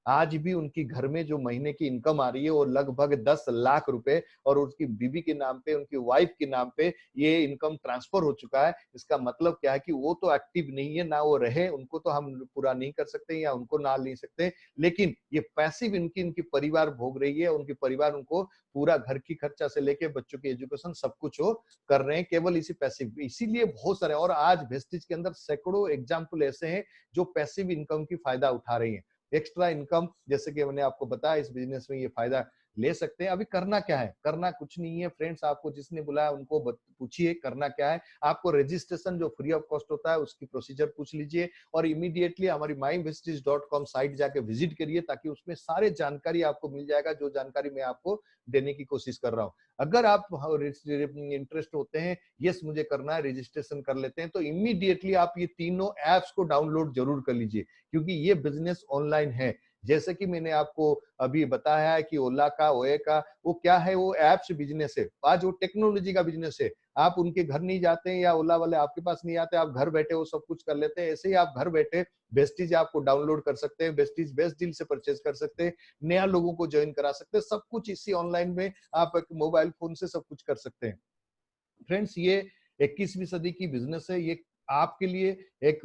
आज भी उनकी घर में जो महीने की इनकम आ रही है वो लगभग 10 लाख रुपए, और उसकी बीवी के नाम पे, उनकी वाइफ के नाम पे ये इनकम ट्रांसफर हो चुका है। इसका मतलब क्या है कि वो तो एक्टिव नहीं है, ना वो रहे, उनको तो हम पूरा नहीं कर सकते या उनको ना ले सकते, लेकिन ये पैसिव इनकी परिवार भोग रही है, उनकी परिवार उनको पूरा घर की खर्चा से लेके बच्चों की एजुकेशन सब कुछ वो कर रहे हैं केवल इसी पैसिव। इसीलिए बहुत सारे, और आज वेस्टीज के अंदर सैकड़ों एग्जाम्पल ऐसे हैं जो पैसिव इनकम की फायदा उठा रही है। एक्स्ट्रा इनकम, जैसे कि मैंने आपको बताया, इस बिजनेस में ये फायदा ले सकते हैं। अभी करना क्या है, करना कुछ नहीं है फ्रेंड्स, आपको जिसने बुलाया उनको पूछिए करना क्या है। आपको रजिस्ट्रेशन जो फ्री ऑफ कॉस्ट होता है उसकी प्रोसीजर पूछ लीजिए और इमीडिएटली हमारी myinvestige.com साइट जाके विजिट करिए, ताकि उसमें सारे जानकारी आपको मिल जाएगा जो जानकारी मैं आपको देने की कोशिश कर रहा हूँ। अगर आप इंटरेस्ट होते हैं, यस मुझे करना है, रजिस्ट्रेशन कर लेते हैं, तो इमीडिएटली आप ये तीनों एप्स को डाउनलोड जरूर कर लीजिए, क्योंकि ये बिजनेस ऑनलाइन है। जैसे कि मैंने आपको अभी बताया है कि ओला का, ओए का, वो क्या है, वो एप्स बिजनेस है। आज वो टेक्नोलॉजी का बिजनेस है। आप उनके घर नहीं जाते हैं या ओला वाले आपके पास नहीं आते, आप घर बैठे वो सब कुछ कर लेते हैं। ऐसे ही आप घर बैठे वेस्टीज आपको डाउनलोड कर सकते हैं, वेस्टीज बेस्ट डील से परचेज कर सकते हैं, नया लोगों को ज्वाइन करा सकते हैं, सब कुछ इसी ऑनलाइन में आप एक मोबाइल फोन से सब कुछ कर सकते हैं। फ्रेंड्स, ये 21वीं सदी की बिजनेस है। ये आपके लिए एक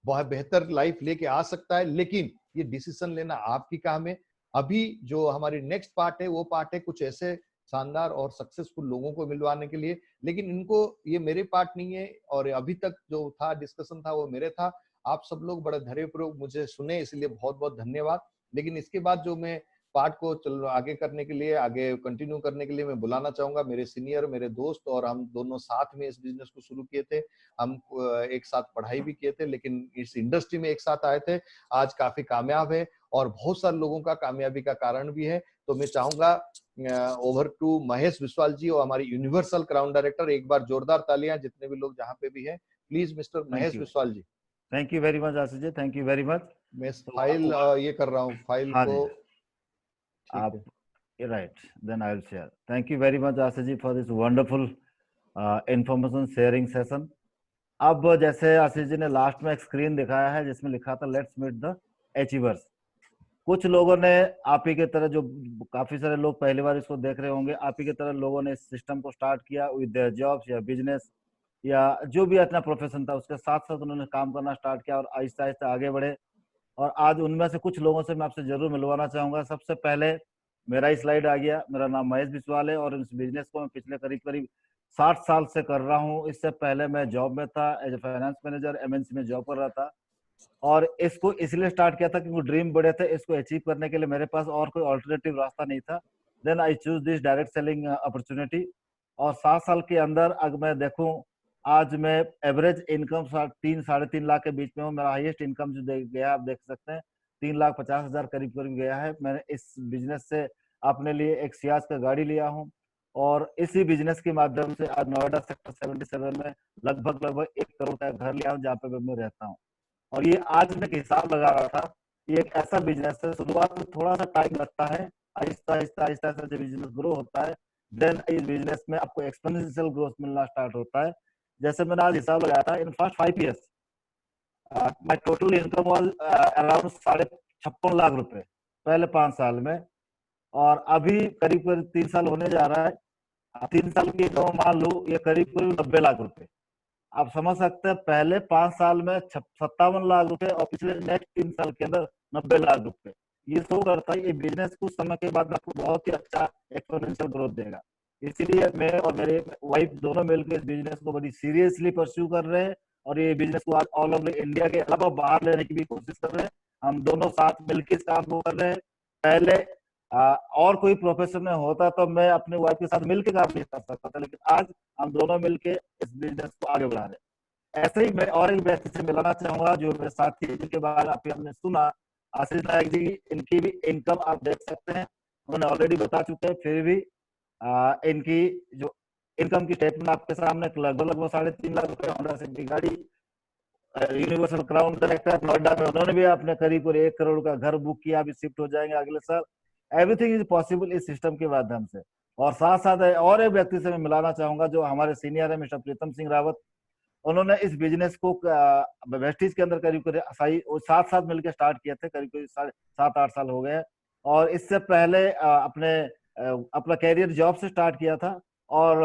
बहुत बेहतर लाइफ लेके आ सकता है, लेकिन ये डिसीजन लेना आपकी काम है। अभी जो हमारी नेक्स्ट पार्ट है वो पार्ट है कुछ ऐसे शानदार और सक्सेसफुल लोगों को मिलवाने के लिए, लेकिन इनको ये मेरे पार्ट नहीं है और अभी तक जो था डिस्कशन था वो मेरे था। आप सब लोग बड़े धैर्यपूर्वक मुझे सुने, इसलिए बहुत बहुत धन्यवाद। लेकिन इसके बाद जो मैं पार्ट को आगे करने के लिए, आगे कंटिन्यू करने के लिए मैं बुलाना चाहूंगा मेरे सीनियर, मेरे दोस्त, और हम दोनों साथ में इस बिजनेस को शुरू किए थे। हम एक साथ पढ़ाई भी किए थे, लेकिन इस इंडस्ट्री में एक साथ आए थे। आज काफी कामयाब है और बहुत सारे लोगों का कामयाबी का कारण भी है। तो मैं चाहूंगा ओवर टू महेश विश्वाल जी और हमारी यूनिवर्सल क्राउन डायरेक्टर। एक बार जोरदार तालियां जितने भी लोग जहाँ पे भी हैं, please mister Mahesh Vishwal ji. Thank you very much Ashish ji, thank you very much. मैं फाइल ये कर रहा हूँ, फाइल को आप right, then I will share. Thank you very much Ashish ji for this wonderful information sharing session. अब जैसे आशीष जी ने लास्ट में एक स्क्रीन दिखाया है जिसमें लिखा था लेट्स मीट द अचीवर्स। कुछ लोगों ने आप ही के तरह, जो काफी सारे लोग पहली बार इसको देख रहे होंगे, आप ही के तरह लोगों ने इस सिस्टम को स्टार्ट किया विद देयर जॉब्स या बिजनेस या जो भी अपना प्रोफेशन था, उसके साथ साथ उन्होंने काम करना स्टार्ट किया और आहिस्ता आहिस्ता आगे बढ़े। और आज उनमें से कुछ लोगों से मैं आपसे जरूर मिलवाना चाहूंगा। सबसे पहले मेरा ही स्लाइड आ गया। मेरा नाम महेश विश्वाल है और इस बिजनेस को मैं पिछले करीब करीब 60 साल से कर रहा हूँ। इससे पहले मैं जॉब में था, as a finance manager MNC में जॉब कर रहा था। और इसको इसलिए स्टार्ट किया था क्योंकि ड्रीम बड़े थे। इसको अचीव करने के लिए मेरे पास और कोई ऑल्टरनेटिव रास्ता नहीं था। Then I choose this direct selling opportunity. और 7 साल के अंदर अगर मैं देखूं, आज मैं एवरेज इनकम 3-3.5 लाख के बीच में हूँ। मेरा हाईएस्ट इनकम जो गया आप देख सकते हैं 3,50,000 करीब करीब गया है। मैंने इस बिजनेस से अपने लिए एक सियाज का गाड़ी लिया हूँ और इसी बिजनेस के माध्यम से आज नोएडा सेक्टर 77 में लगभग 1 करोड़ का घर लिया हूँ जहाँ पे मैं रहता हूँ। और ये आज मैं हिसाब लगा रहा था, ये एक ऐसा बिजनेस है, शुरुआत में थोड़ा सा टाइम लगता है, आहिस्ता आहिस्ता आहिस्ता जब बिजनेस ग्रो होता है देन इस बिजनेस में आपको एक्सपोनेंशियल ग्रोथ मिलना स्टार्ट होता है। जैसे मैंने आज हिसाब लगाया था, in first 5 years my total income was around 56 lakh रुपए पहले 5 साल में, और अभी करीब करीब 3 साल होने जा रहा है। 3 साल की इनकम मान लो ये करीब करीब 90 लाख रुपए। आप समझ सकते हैं पहले 5 साल में 57 लाख रुपए और पिछले नेक्स्ट 3 साल के अंदर 90 लाख रुपए। ये शो करता है ये बिजनेस कुछ समय के बाद आपको बहुत ही अच्छा एक्सपोनेंशियल ग्रोथ देगा। इसीलिए मैं और मेरे वाइफ दोनों मिलकर इस बिजनेस को बड़ी सीरियसली परस्यू कर रहे हैं और ये बिजनेस को आज ऑल ओवर इंडिया के अलावा बाहर लेने की भी कोशिश कर रहे हैं। हम दोनों साथ मिलकर इस काम को कर रहे हैं। पहले और कोई प्रोफेशन में होता तो मैं अपने वाइफ के साथ मिलकर काम नहीं कर सकता था, लेकिन आज हम दोनों मिलकर इस बिजनेस को आगे बढ़ा रहे हैं। ऐसे ही मैं और एक व्यक्ति से मिलाना चाहूंगा जो मेरे साथी है, जिनके बारे में आपने हमने सुना, आशीष नायक जी। इनकी भी इनकम आप देख सकते हैं, उन्होंने ऑलरेडी बता चुके हैं, फिर भी इनकी जो इनकम की स्टेटमेंट आपके सामने लगभग 3.5 लाख रुपए होंडा सिटी की गाड़ी, यूनिवर्सल क्राउन डायरेक्टर नोएडा में, उन्होंने भी अपने करीब 1 करोड़ का घर बुक किया, अभी शिफ्ट हो जाएंगे अगले साल। एवरीथिंग इज पॉसिबल इस सिस्टम के माध्यम से। और साथ साथ और एक व्यक्ति से मैं मिलाना चाहूंगा जो हमारे सीनियर है, मिस्टर प्रीतम सिंह रावत। उन्होंने इस बिजनेस को वेस्टीज के अंदर करीब 7 मिलकर स्टार्ट किए थे, करीब 7-8 साल हो गए। और इससे पहले अपना कैरियर जॉब से स्टार्ट किया था और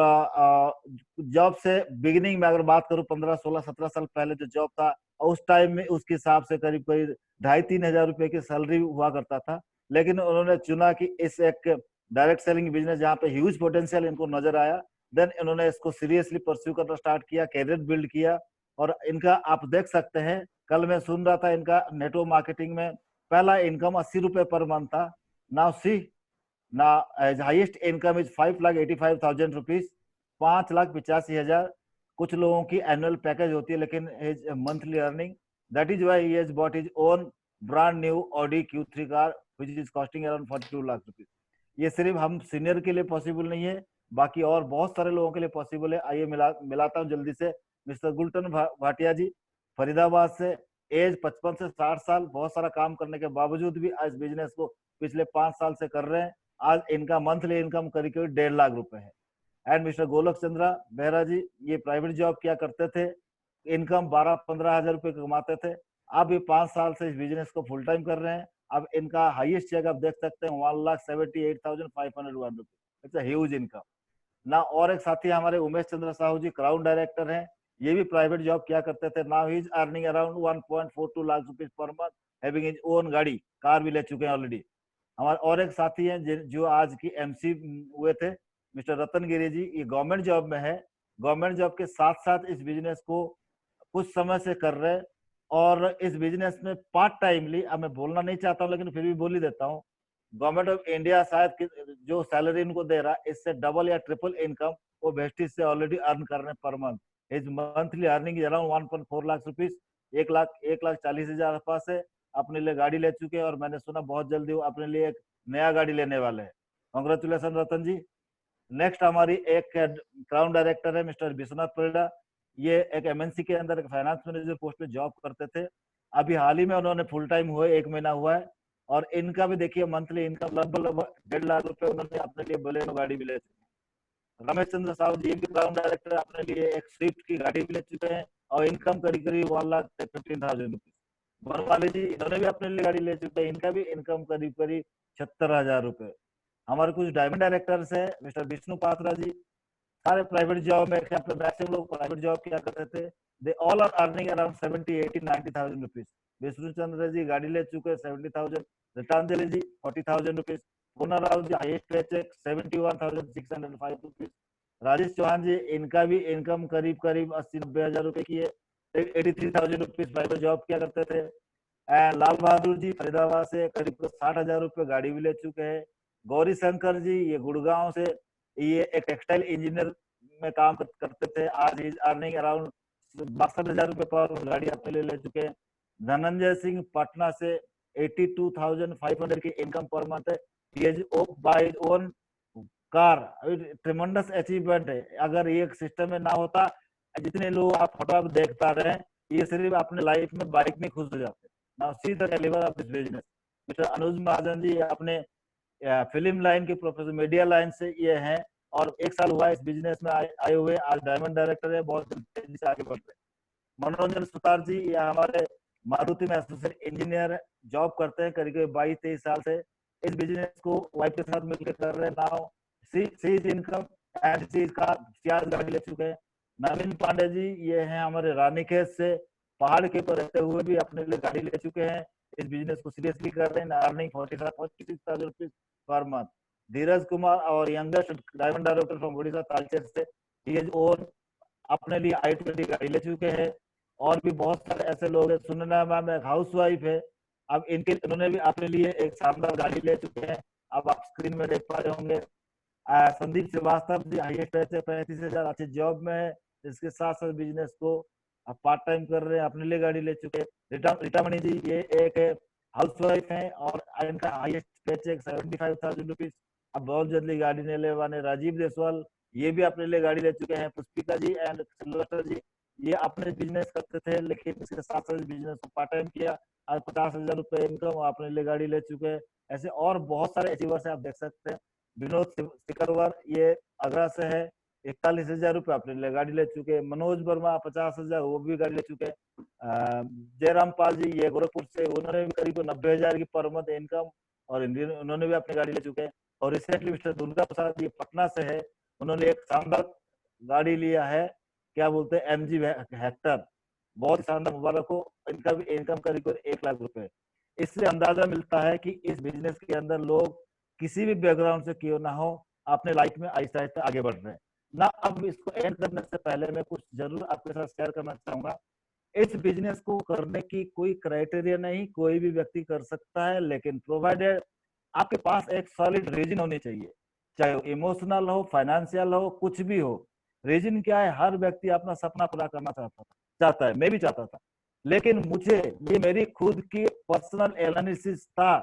जॉब से बिगिनिंग में अगर बात करूं 15, 16, 17 साल पहले जो जॉब था उस टाइम में उसके हिसाब से करीब 2,500-3 हजार रुपए की सैलरी हुआ करता था। लेकिन उन्होंने चुना कि इस एक डायरेक्ट सेलिंग बिजनेस जहाँ पे ह्यूज पोटेंशियल इनको नजर आया, देन इन्होंने इसको सीरियसली परस्यू करना स्टार्ट किया, कैरियर बिल्ड किया। और इनका आप देख सकते हैं, कल मैं सुन रहा था इनका नेटवर्क मार्केटिंग में पहला इनकम 80 रुपए पर मंथ था। Now see Now, his highest income is 5,85,000 rupees, 5,85,000. कुछ लोगों की एनुअल पैकेज होती है, लेकिन his monthly earning, that is why he has bought his own brand new Audi Q3 car, which is costing around 42 lakh rupees. ये सिर्फ हम senior के लिए पॉसिबल नहीं है, बाकी और बहुत सारे लोगों के लिए पॉसिबल है. आइए मिलाता हूँ जल्दी से. मिस्टर गुलटन भाटिया जी, फरीदाबाद से, एज 55 से 60 साल, बहुत सारा काम करने के बावजूद भी इस बिजनेस को पिछले 5 साल से कर रहे हैं. आज इनका मंथली इनकम करीब 1.5 लाख रुपए है. एंड मिस्टर गोलक चंद्रा बेहरा जी, ये प्राइवेट जॉब किया करते थे, इनकम 12-15 हजार रुपए कमाते थे. अब ये 5 साल से इस बिजनेस को फुल टाइम कर रहे हैं. अब इनका हाईएस्ट चेक आप देख सकते हैं 1,78,501 रुपए. इट्स अ ह्यूज इनकम ना. और एक साथी हमारे उमेश चंद्र साहू जी, क्राउन डायरेक्टर हैं, ये भी प्राइवेट जॉब किया करते थे. Now he is earning around 1.42 lakh rupees per month, having his own गाड़ी, कार भी ले चुके हैं ऑलरेडी. हमारे और एक साथी हैं जो आज की एमसी हुए थे, मिस्टर रतन गिरी जी, ये गवर्नमेंट जॉब में है. गवर्नमेंट जॉब के साथ साथ इस बिजनेस को कुछ समय से कर रहे हैं. और इस बिजनेस में पार्ट टाइमली, अब मैं बोलना नहीं चाहता हूँ लेकिन फिर भी बोल ही देता हूँ, गवर्नमेंट ऑफ इंडिया शायद जो सैलरी इनको दे रहा है इससे डबल या ट्रिपल इनकम वो वेस्टिज से ऑलरेडी अर्न कर रहे हैं per month. His monthly earning is around 1.4 lakh rupees, 1,40,000 आसपास है. अपने लिए गाड़ी ले चुके हैं और मैंने सुना बहुत जल्दी वो अपने लिए एक नया गाड़ी लेने वाले हैं. कांग्रेचुलेशन रतन जी. नेक्स्ट हमारी एक क्राउन डायरेक्टर है मिस्टर विश्वनाथ परिडा. ये एक एमएनसी के अंदर एक फाइनेंस मैनेजर पोस्ट पे जॉब करते थे. अभी हाल ही में उन्होंने फुल टाइम हुए, 1 महीना हुआ है. और इनका भी देखिए मंथली इनकम लगभग 1.5 लाख रुपए उन्होंने अपने लिए बलेनो गाड़ी भी ले चुके हैं. रमेश चंद्र साहू जी भी क्राउन डायरेक्टर, अपने लिए एक स्विफ्ट की गाड़ी भी ले चुके हैं और इनकम करीब 1,15,000 रुपीज. बनवाले जी, इन्होंने भी अपने लिए गाड़ी ले चुके हैं, इनका भी इनकम करीब 76,000 रुपए. हमारे कुछ डायमंड डायरेक्टर्स है, मिस्टर विष्णु पात्रा जी, सारे प्राइवेट जॉब में, मैक्सिमम लोग प्राइवेट जॉब किया करते थे. They all are earning around 70, 80, 90,000 rupees. Vishnu Chandra ji गाड़ी ले चुके 70,000. Ritanjali ji 40,000 rupees. Poona Rao ji highest paycheck 71,605 rupees. Rajesh Chauhan ji, इनका भी इनकम करीब 80-90 हजार रुपए की है. 83,000 रुपीज प्राइवेट जॉब किया करते थे. लाल बहादुर जी फरीदाबाद से करीब 60,000 रुपए गाड़ी भी ले चुके हैं. गौरी शंकर जी, ये गुड़गांव से, ये एक टेक्सटाइल इंजीनियर में काम करते थे. आज इज अर्निंग अराउंड 62,000 रुपए पर गाड़ी अपने लिए ले चुके हैं. धनंजय सिंह पटना से 82,500 की इनकम पर मंथ है. बाय ओन कार, ट्रेमेंडस अचीवमेंट है. अगर ये सिस्टम में ना होता, जितने लोग आप फोटो देख पा रहे हैं, ये सिर्फ अपने लाइफ में बाइक में खुश हो जाते. Now see the calibre of this business. Mister Anuj Mahajan ji अपने फिल्म लाइन के प्रोफेसर, मीडिया लाइन से ये हैं और 1 साल हुआ इस बिजनेस में आए हुए. आज डायमंड डायरेक्टर है, बहुत तेजी से आगे बढ़ रहे हैं. मनोरंजन सुतार जी, ये हमारे मारुति में एसोसिएट इंजीनियर जॉब करते हैं, करीब 22-23 साल से इस बिजनेस को वाइफ के साथ मिलकर कर रहे हैं. Now see is income and see का 4 गाड़ी ले चुके हैं. नवीन पांडे जी, ये हैं हमारे रानीखेत से, पहाड़ के ऊपर रहते हुए भी अपने लिए गाड़ी ले चुके हैं. इस बिजनेस को सीरियसली कर रहे हैं. Earning 46,000 rupees per month. Dhiraj Kumar और youngest diamond director from Odisha Talcher से, ही इज ओन अपने लिए i20 गाड़ी ले चुके हैं. और भी बहुत सारे ऐसे लोग हैं. सुनना मैम एक हाउस वाइफ है, अब इन्होंने भी अपने लिए एक शानदार गाड़ी ले चुके हैं, अब आप स्क्रीन में देख पा रहे होंगे. संदीप श्रीवास्तव जी हाईएस्ट 35,000, अच्छी जॉब में है, इसके साथ साथ बिजनेस को आप पार्ट टाइम कर रहे हैं, अपने लिए गाड़ी ले चुके हैं. रीटामणि जी, ये एक हाउस वाइफ है और इनका हाईएस्ट पेचेक 75,000 रुपीज. अब बहुत जल्दी गाड़ी लेने वाले. राजीव देसवाल, ये भी अपने लिए गाड़ी ले चुके हैं. पुष्पिका जी एंड सिल्वेस्टर जी, ये अपने बिजनेस करते थे लेकिन इसके साथ साथ बिजनेस को पार्ट टाइम किया. आज 50,000 रुपए इनकम, अपने लिए गाड़ी ले चुके हैं. ऐसे और बहुत सारे अचीवर्स आप देख सकते हैं. विनोद सिकरवर, ये आगरा से है, 41,000 रुपए अपने लिए गाड़ी ले चुके हैं. मनोज वर्मा 50,000, वो भी गाड़ी ले चुके हैं. जयराम पाल जी, ये गोरखपुर से, उन्होंने भी करीब 90,000 की पर मंथ इनकम और उन्होंने भी अपनी गाड़ी ले चुके हैं. और रिसेंटली मिस्टर दुर्गा प्रसाद जी पटना से है, उन्होंने एक शानदार गाड़ी लिया है, क्या बोलते हैं, MG हेक्टर, बहुत शानदार, मुबारक हो. इनका भी इनकम करीब 1 लाख रुपए. इससे अंदाजा मिलता है कि इस बिजनेस के अंदर लोग किसी भी बैकग्राउंड से क्यों ना हो, अपने लाइफ में आहिस्ता आहिस्ता आगे बढ़ रहे हैं ना. अब इसको एंड करने से पहले मैं कुछ जरूर आपके साथ शेयर करना चाहूंगा. इस बिजनेस को करने की कोई क्राइटेरिया नहीं, कोई भी व्यक्ति कर सकता है, लेकिन प्रोवाइडेड आपके पास एक सॉलिड रीजन होनी चाहिए, चाहे वो इमोशनल हो, फाइनेंशियल हो, कुछ भी हो। रीजन क्या है, हर व्यक्ति अपना सपना पूरा करना चाहता है, मैं भी चाहता था, लेकिन मुझे ये मेरी खुद की पर्सनल एनालिसिस था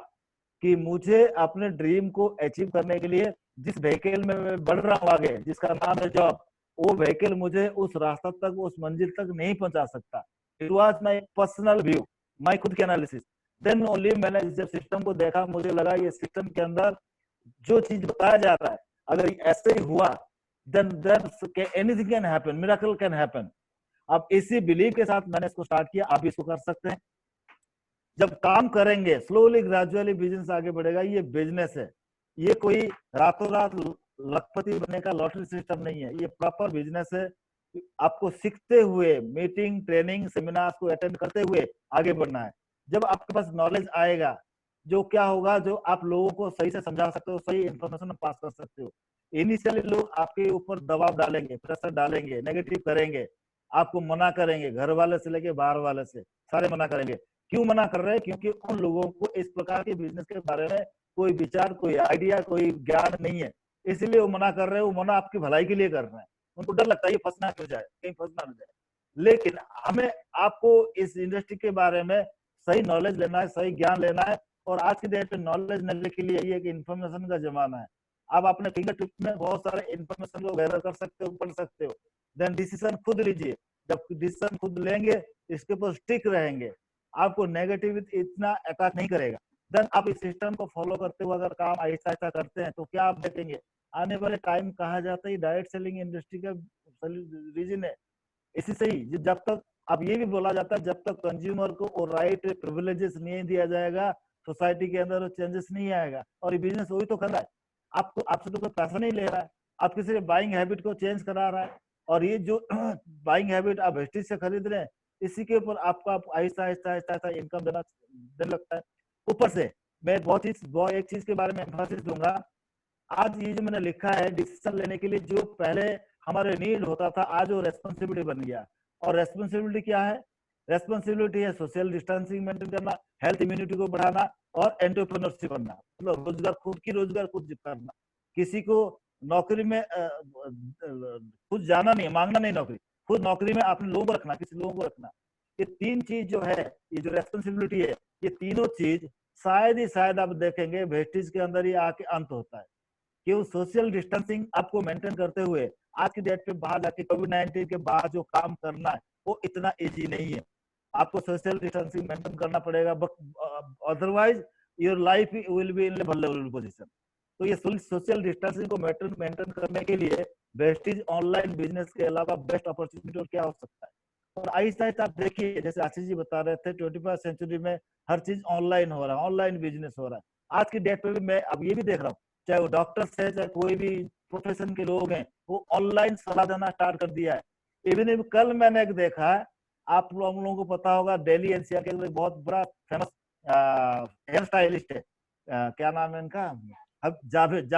कि मुझे अपने ड्रीम को अचीव करने के लिए जिस व्हीकल में मैं बढ़ रहा हूँ आगे, जिसका नाम है जॉब, वो व्हीकल मुझे उस रास्ता तक, उस मंजिल तक नहीं पहुंचा सकता। It was my personal view, my खुद की एनालिसिस। देन ओनली मैंने जब सिस्टम को देखा, मुझे लगा ये सिस्टम के अंदर जो चीज बताया जा रहा है, अगर ऐसे ही हुआ then anything can happen, miracle can happen। अब इसी बिलीव के साथ मैंने इसको स्टार्ट किया। आप इसको कर सकते हैं। जब काम करेंगे, स्लोली ग्रेजुअली बिजनेस आगे बढ़ेगा। ये बिजनेस है, ये कोई रातों रात लखपति बनने का लॉटरी सिस्टम नहीं है, ये प्रॉपर बिजनेस है। आपको सीखते हुए, मीटिंग, ट्रेनिंग, सेमिनार को अटेंड करते हुए आगे बढ़ना है। जब आपके पास नॉलेज आएगा, जो क्या होगा, जो आप लोगों को सही से समझा सकते हो, सही इंफॉर्मेशन पास कर सकते हो। इनिशियली लोग आपके ऊपर दबाव डालेंगे, प्रेशर डालेंगे, नेगेटिव करेंगे, आपको मना करेंगे, घर वाले से लेके बाहर वाले से सारे मना करेंगे। क्यों मना कर रहे हैं? क्योंकि उन लोगों को इस प्रकार के बिजनेस के बारे में कोई विचार, कोई आइडिया, कोई ज्ञान नहीं है, इसलिए वो मना कर रहे हैं। वो मना आपकी भलाई के लिए कर रहे हैं। उनको डर लगता है ये फंसना क्यों जाए, कहीं फंसना न जाए। लेकिन हमें, आपको इस इंडस्ट्री के बारे में सही नॉलेज लेना है, सही ज्ञान लेना है। और आज की डेट में नॉलेज लेने के लिए ये एक इन्फॉर्मेशन का जमाना है। आप अपने फिंगर टिप में बहुत सारे इन्फॉर्मेशन को गैदर कर सकते हो, पढ़ सकते हो। देन डिसीजन खुद लीजिए। जब डिसीजन खुद लेंगे, इसके ऊपर स्टिक रहेंगे, आपको नेगेटिव इतना अटैक नहीं करेगा। देन आप इस सिस्टम को फॉलो करते हुए अगर काम ऐसा ऐसा करते हैं, तो क्या आप देखेंगे आने वाले टाइम, कहा जाता है डायरेक्ट सेलिंग इंडस्ट्री का रीजन है। इसी से ही जब तक, अब ये भी बोला जाता है, जब तक कंज्यूमर को वो राइट प्रिविलेजेस नहीं दिया जाएगा, सोसाइटी के अंदर चेंजेस नहीं आएगा। और ये बिजनेस वही तो कर रहा है, आपको, आपसे तो कोई पैसा नहीं ले रहा है, आपकी सिर्फ बाइंग हैबिट को चेंज करा रहा है। और ये जो बाइंग हैबिट आप वेस्टेज से खरीद रहे हैं, इसी के ऊपर आपको आहिस्ता आहिस्ता आहिस्ता आहिस्ता इनकम देने लगता है। ऊपर से मैं एक चीज के बारे में एम्फासिस दूंगा। आज ये जो मैंने लिखा है, डिसीजन लेने के लिए जो पहले हमारे नीड होता था, आज वो रेस्पॉन्सिबिलिटी बन गया। और रेस्पॉन्सिबिलिटी क्या है? रेस्पॉन्सिबिलिटी है सोशल डिस्टेंसिंग मेंटेन करना, हेल्थ इम्यूनिटी को बढ़ाना और एंटरप्रेन्योरशिप बनना, मतलब रोजगार, खुद की रोजगार खुद करना। किसी को नौकरी में खुद जाना नहीं, मांगना नहीं नौकरी, खुद नौकरी में अपने लोगों को रखना, किसी लोगों को रखना। ये तीन चीज जो है, ये जो रेस्पॉन्सिबिलिटी है, ये तीनों चीज शायद ही शायद आप देखेंगे वेस्टेज के अंदर ही आके अंत होता है। क्यों? सोशल डिस्टेंसिंग आपको मेंटेन करते हुए आज की डेट पे बाहर जाके कोविड-19 के बाद जो काम करना है वो इतना इजी नहीं है। आपको सोशल डिस्टेंसिंग मेंटेन करना पड़ेगा, otherwise your life will be in vulnerable position. तो ये सोशल डिस्टेंसिंग को मेंटेन करने के लिए वेस्टेज ऑनलाइन बिजनेस के अलावा बेस्ट अपॉर्चुनिटी और क्या हो सकता है। और आहिस्ता आहिस्ता आप देखिए, जैसे आशीष जी बता रहे थे, 21st सेंचुरी में हर चीज ऑनलाइन हो रहा है, ऑनलाइन बिजनेस हो रहा है। आज की डेट पे भी मैं अब ये भी देख रहा हूँ, चाहे वो डॉक्टर्स है, चाहे कोई भी प्रोफेशन के लोग हैं, वो ऑनलाइन सलाह देना स्टार्ट कर दिया है। इवन कल मैंने एक देखा है, आप लोगों को पता होगा, दिल्ली एनसीआर के अंदर बहुत बड़ा फेमस हेयर स्टाइलिस्ट है, क्या नाम है इनका, जावेद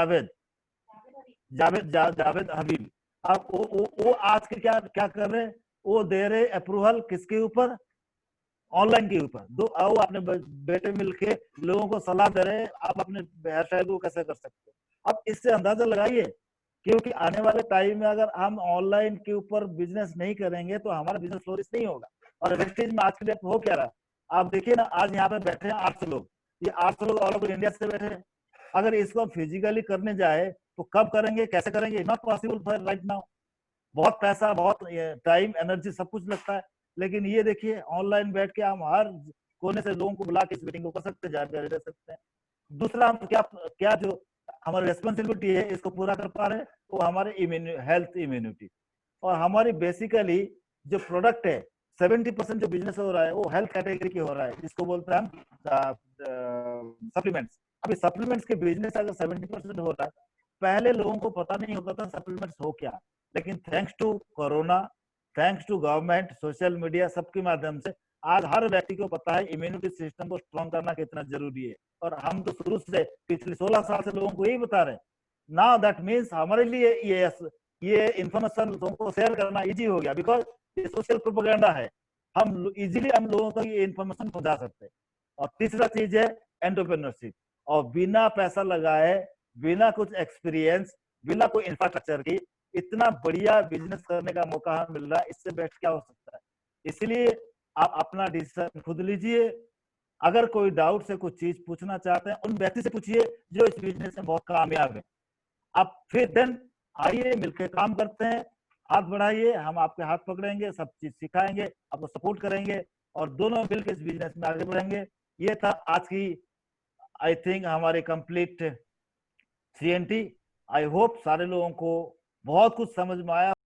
हबीब। अब वो आज के क्या कर रहे हैं, वो दे रहे अप्रूवल किसके ऊपर? ऑनलाइन के ऊपर। दो आओ अपने बेटे मिलके लोगों को सलाह दे रहे हैं, आप अपने हेयर स्टाइल को कैसे कर सकते हो। अब इससे अंदाजा लगाइए, क्योंकि आने वाले टाइम में अगर हम ऑनलाइन के ऊपर बिजनेस नहीं करेंगे तो हमारा बिजनेस फ्लोरिश नहीं होगा। और वेस्टेज में आज के डेट हो क्या रहा है, आप देखिए ना, आज यहाँ पे बैठे हैं 800 लोग, ये 800 लोग ऑल ओवर इंडिया से बैठे हैं। अगर इसको हम फिजिकली करने जाए तो कब करेंगे, कैसे करेंगे? Not possible for right now. बहुत पैसा, बहुत टाइम, एनर्जी, सब कुछ लगता है। लेकिन ये देखिए, ऑनलाइन बैठ के हम हर कोने से लोगों को बुला के इस मीटिंग को कर सकते हैं, जानकारी दे सकते हैं। दूसरा, हम क्या जो हमारी रेस्पॉन्सिबिलिटी है इसको पूरा कर पा रहे हैं, वो हमारे हेल्थ इम्यूनिटी। और हमारी बेसिकली जो प्रोडक्ट है, 70% जो बिजनेस हो रहा है वो हेल्थ कैटेगरी की हो रहा है, जिसको बोलते हैं हम सप्लीमेंट्स। अभी सप्लीमेंट्स के बिजनेस अगर 70% हो रहा है, पहले लोगों को पता नहीं होता था सप्लीमेंट्स हो क्या। लेकिन thanks to corona, thanks to government, social media, सबके माध्यम से आज हर व्यक्ति को पता है इम्यूनिटी सिस्टम को स्ट्रॉन्ग करना कितना जरूरी है। और हम तो शुरू से पिछले 16 साल से लोगों को यही बता रहे हैं। नाउ दैट मीन्स हमारे लिए ये इंफॉर्मेशन लोगों को शेयर करना इजी हो गया, बिकॉज ये सोशल प्रोपेगेंडा है। हम इजीली हम लोगों तक ये इंफॉर्मेशन पहुंचा सकते हैं। और तीसरा चीज है एंटरप्रेन्योरशिप। और बिना पैसा लगाए, बिना कुछ एक्सपीरियंस, बिना कोई इंफ्रास्ट्रक्चर की इतना बढ़िया बिजनेस करने का मौका हमें मिल रहा है, इससे बेस्ट क्या हो सकता है। इसलिए आप अपना डिसीजन खुद लीजिए। अगर कोई डाउट से कुछ चीज पूछना चाहते हैं, उन व्यक्ति से पूछिए जो इस बिजनेस में बहुत कामयाब है। अब फिर देन आइए मिलकर काम करते हैं, हाथ बढ़ाइए, हम आपके हाथ पकड़ेंगे, सब चीज सिखाएंगे, आपको सपोर्ट करेंगे और दोनों मिलकर इस बिजनेस में आगे बढ़ेंगे। ये था आज की आई थिंक हमारी कंप्लीट CNT। आई होप सारे लोगों को बहुत कुछ समझ में आया।